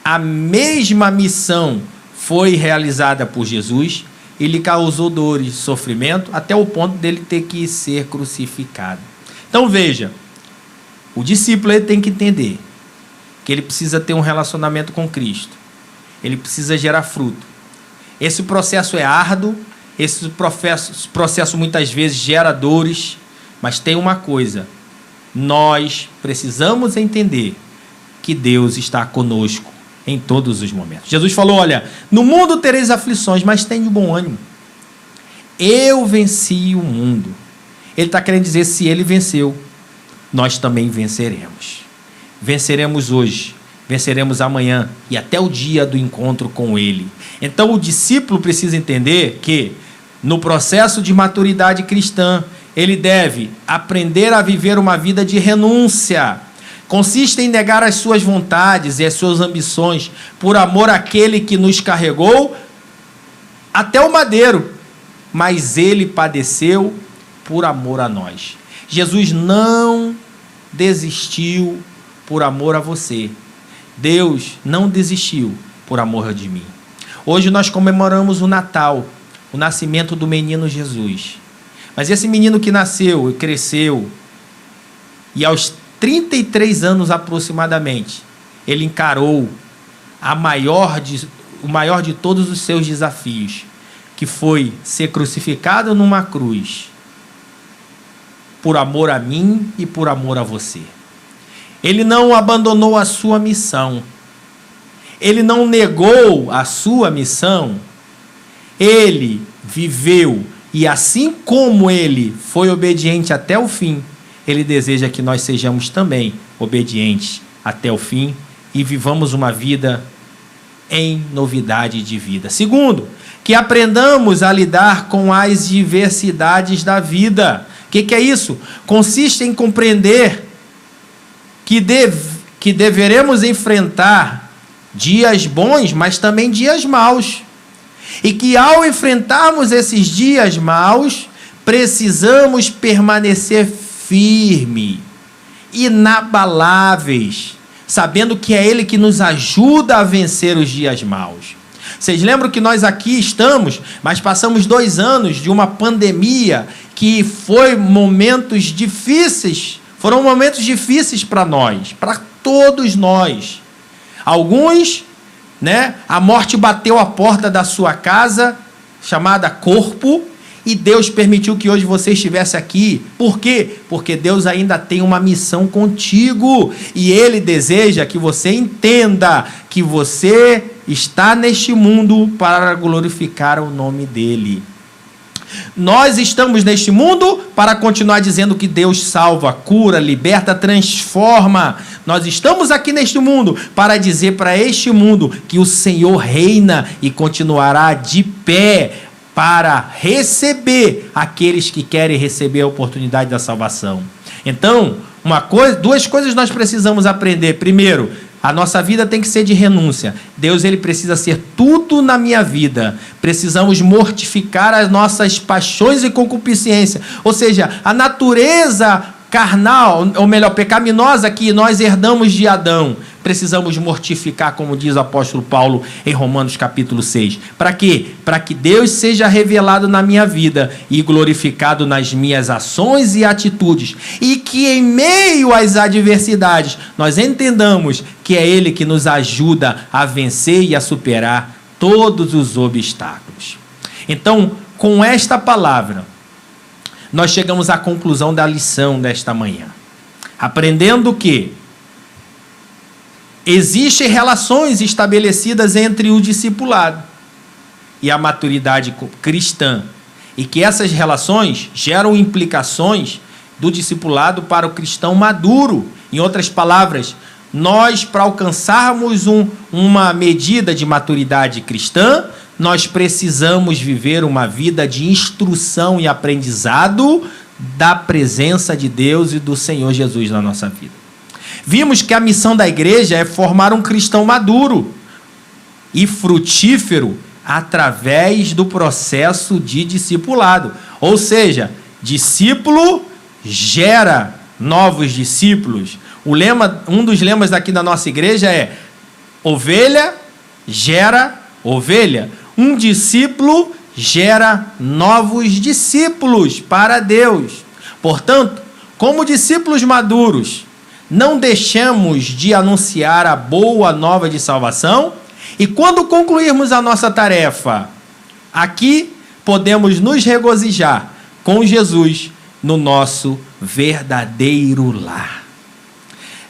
a mesma missão foi realizada por Jesus, ele causou dores, sofrimento, até o ponto dele ter que ser crucificado. Então veja, o discípulo ele tem que entender que ele precisa ter um relacionamento com Cristo. Ele precisa gerar fruto. Esse processo é árduo, esse processo muitas vezes gera dores, mas tem uma coisa: nós precisamos entender que Deus está conosco em todos os momentos. Jesus falou: olha, no mundo tereis aflições, mas tenha bom ânimo. Eu venci o mundo. Ele está querendo dizer, se ele venceu, nós também venceremos. Venceremos hoje, venceremos amanhã e até o dia do encontro com ele. Então o discípulo precisa entender que no processo de maturidade cristã, ele deve aprender a viver uma vida de renúncia. Consiste em negar as suas vontades e as suas ambições por amor àquele que nos carregou até o madeiro, mas ele padeceu por amor a nós. Jesus não desistiu por amor a você. Deus não desistiu por amor de mim. Hoje nós comemoramos o Natal, o nascimento do menino Jesus. Mas esse menino que nasceu e cresceu, e aos 33 anos aproximadamente, ele encarou o maior de todos os seus desafios, que foi ser crucificado numa cruz, por amor a mim e por amor a você. Ele não abandonou a sua missão. Ele não negou a sua missão. Ele viveu, e assim como ele foi obediente até o fim, ele deseja que nós sejamos também obedientes até o fim e vivamos uma vida em novidade de vida. Segundo, que aprendamos a lidar com as diversidades da vida. O que é isso? Consiste em compreender que deveremos enfrentar dias bons, mas também dias maus. E que ao enfrentarmos esses dias maus, precisamos permanecer firmes, inabaláveis, sabendo que é Ele que nos ajuda a vencer os dias maus. Vocês lembram que nós aqui estamos, mas passamos 2 anos de uma pandemia que foi momentos difíceis, foram momentos difíceis para nós, para todos nós. Alguns, a morte bateu a porta da sua casa, chamada corpo, e Deus permitiu que hoje você estivesse aqui. Por quê? Porque Deus ainda tem uma missão contigo, e Ele deseja que você entenda que você está neste mundo para glorificar o nome dEle. Nós estamos neste mundo para continuar dizendo que Deus salva, cura, liberta, transforma. Nós estamos aqui neste mundo para dizer para este mundo que o Senhor reina e continuará de pé para receber aqueles que querem receber a oportunidade da salvação. Então, 2 coisas nós precisamos aprender. Primeiro, a nossa vida tem que ser de renúncia. Deus, Ele precisa ser tudo na minha vida. Precisamos mortificar as nossas paixões e concupiscência. Ou seja, a natureza carnal, ou melhor, pecaminosa que nós herdamos de Adão, precisamos mortificar, como diz o apóstolo Paulo em Romanos capítulo 6. Para quê? Para que Deus seja revelado na minha vida e glorificado nas minhas ações e atitudes. E que em meio às adversidades nós entendamos que é Ele que nos ajuda a vencer e a superar todos os obstáculos. Então, com esta palavra, nós chegamos à conclusão da lição desta manhã. Aprendendo que existem relações estabelecidas entre o discipulado e a maturidade cristã, e que essas relações geram implicações do discipulado para o cristão maduro. Em outras palavras, nós, para alcançarmos uma medida de maturidade cristã, nós precisamos viver uma vida de instrução e aprendizado da presença de Deus e do Senhor Jesus na nossa vida. Vimos que a missão da igreja é formar um cristão maduro e frutífero através do processo de discipulado. Ou seja, discípulo gera novos discípulos. Um dos lemas aqui da nossa igreja é: ovelha gera ovelha. Um discípulo gera novos discípulos para Deus. Portanto, como discípulos maduros, não deixemos de anunciar a boa nova de salvação, e quando concluirmos a nossa tarefa, aqui podemos nos regozijar com Jesus no nosso verdadeiro lar.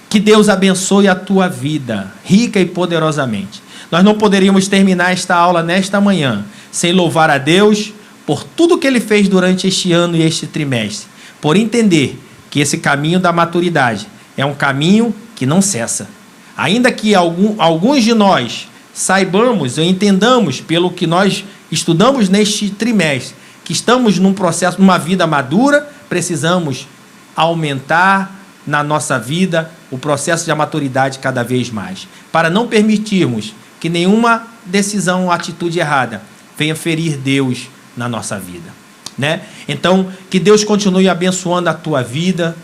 Que Deus abençoe a tua vida, rica e poderosamente. Nós não poderíamos terminar esta aula nesta manhã sem louvar a Deus por tudo que Ele fez durante este ano e este trimestre, por entender que esse caminho da maturidade é um caminho que não cessa. Ainda que alguns de nós saibamos ou entendamos, pelo que nós estudamos neste trimestre, que estamos num processo, numa vida madura, precisamos aumentar na nossa vida o processo de maturidade cada vez mais, para não permitirmos que nenhuma decisão ou atitude errada venha ferir Deus na nossa vida, né? Então, que Deus continue abençoando a tua vida.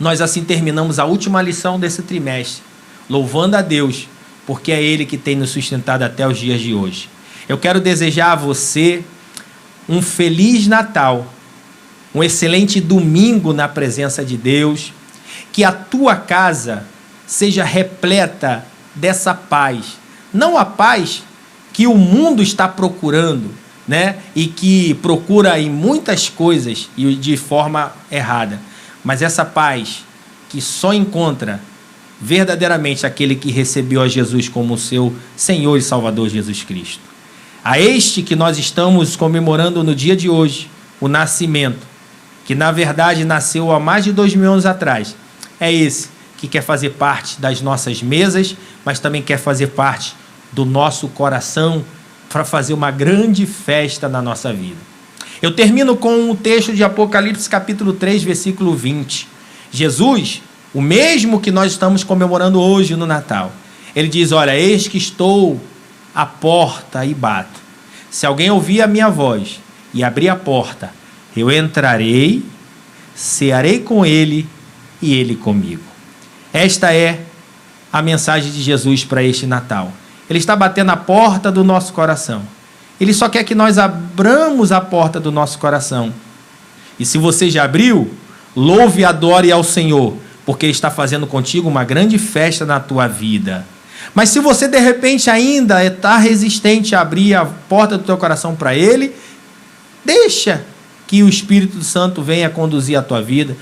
Nós assim terminamos a última lição desse trimestre, louvando a Deus, porque é Ele que tem nos sustentado até os dias de hoje. Eu quero desejar a você um feliz Natal, um excelente domingo na presença de Deus, que a tua casa seja repleta dessa paz. Não a paz que o mundo está procurando, né? E que procura em muitas coisas e de forma errada. Mas essa paz que só encontra verdadeiramente aquele que recebeu a Jesus como seu Senhor e Salvador Jesus Cristo. A este que nós estamos comemorando no dia de hoje, o nascimento, que na verdade nasceu há mais de 2000 anos atrás, é esse que quer fazer parte das nossas mesas, mas também quer fazer parte do nosso coração para fazer uma grande festa na nossa vida. Eu termino com o texto de Apocalipse capítulo 3, versículo 20. Jesus, o mesmo que nós estamos comemorando hoje no Natal, ele diz: olha, eis que estou à porta e bato. Se alguém ouvir a minha voz e abrir a porta, eu entrarei, cearei com ele e ele comigo. Esta é a mensagem de Jesus para este Natal. Ele está batendo a porta do nosso coração. Ele só quer que nós abramos a porta do nosso coração. E se você já abriu, louve e adore ao Senhor, porque Ele está fazendo contigo uma grande festa na tua vida. Mas se você de repente ainda está resistente a abrir a porta do teu coração para Ele, deixa que o Espírito Santo venha conduzir a tua vida.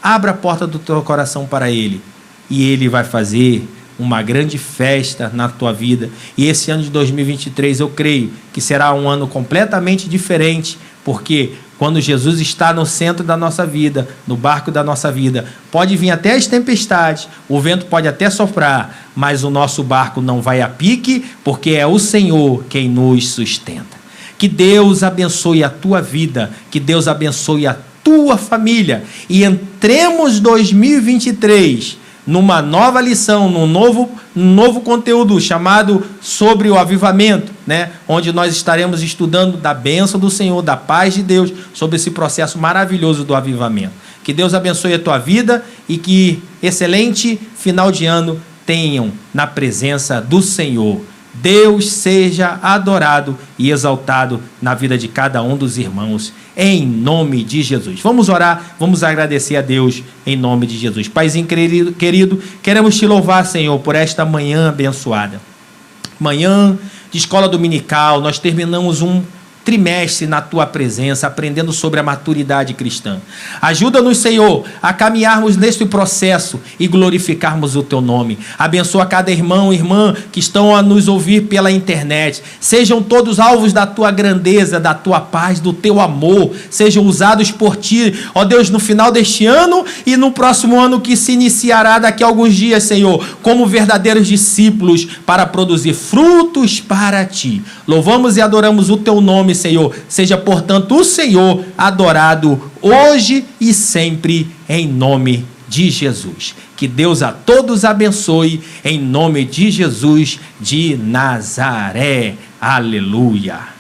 Abra a porta do teu coração para Ele e Ele vai fazer uma grande festa na tua vida. E esse ano de 2023 eu creio que será um ano completamente diferente, porque quando Jesus está no centro da nossa vida, no barco da nossa vida, pode vir até as tempestades, o vento pode até soprar, mas o nosso barco não vai a pique, porque é o Senhor quem nos sustenta. Que Deus abençoe a tua vida, que Deus abençoe a tua família, e entremos 2023 numa nova lição, num novo conteúdo chamado sobre o avivamento, né? Onde nós estaremos estudando da bênção do Senhor, da paz de Deus, sobre esse processo maravilhoso do avivamento. Que Deus abençoe a tua vida e que excelente final de ano tenham na presença do Senhor. Deus seja adorado e exaltado na vida de cada um dos irmãos, em nome de Jesus. Vamos orar, vamos agradecer a Deus em nome de Jesus. Paizinho querido, queremos te louvar, Senhor, por esta manhã abençoada. Manhã de escola dominical, nós terminamos um trimestre na tua presença, aprendendo sobre a maturidade cristã. Ajuda-nos, Senhor, a caminharmos neste processo e glorificarmos o teu nome. Abençoa cada irmão e irmã que estão a nos ouvir pela internet. Sejam todos alvos da tua grandeza, da tua paz, do teu amor. Sejam usados por ti, ó Deus, no final deste ano e no próximo ano que se iniciará daqui a alguns dias, Senhor, como verdadeiros discípulos para produzir frutos para ti. Louvamos e adoramos o teu nome, Senhor. Seja, portanto, o Senhor adorado hoje e sempre, em nome de Jesus. Que Deus a todos abençoe, em nome de Jesus de Nazaré. Aleluia.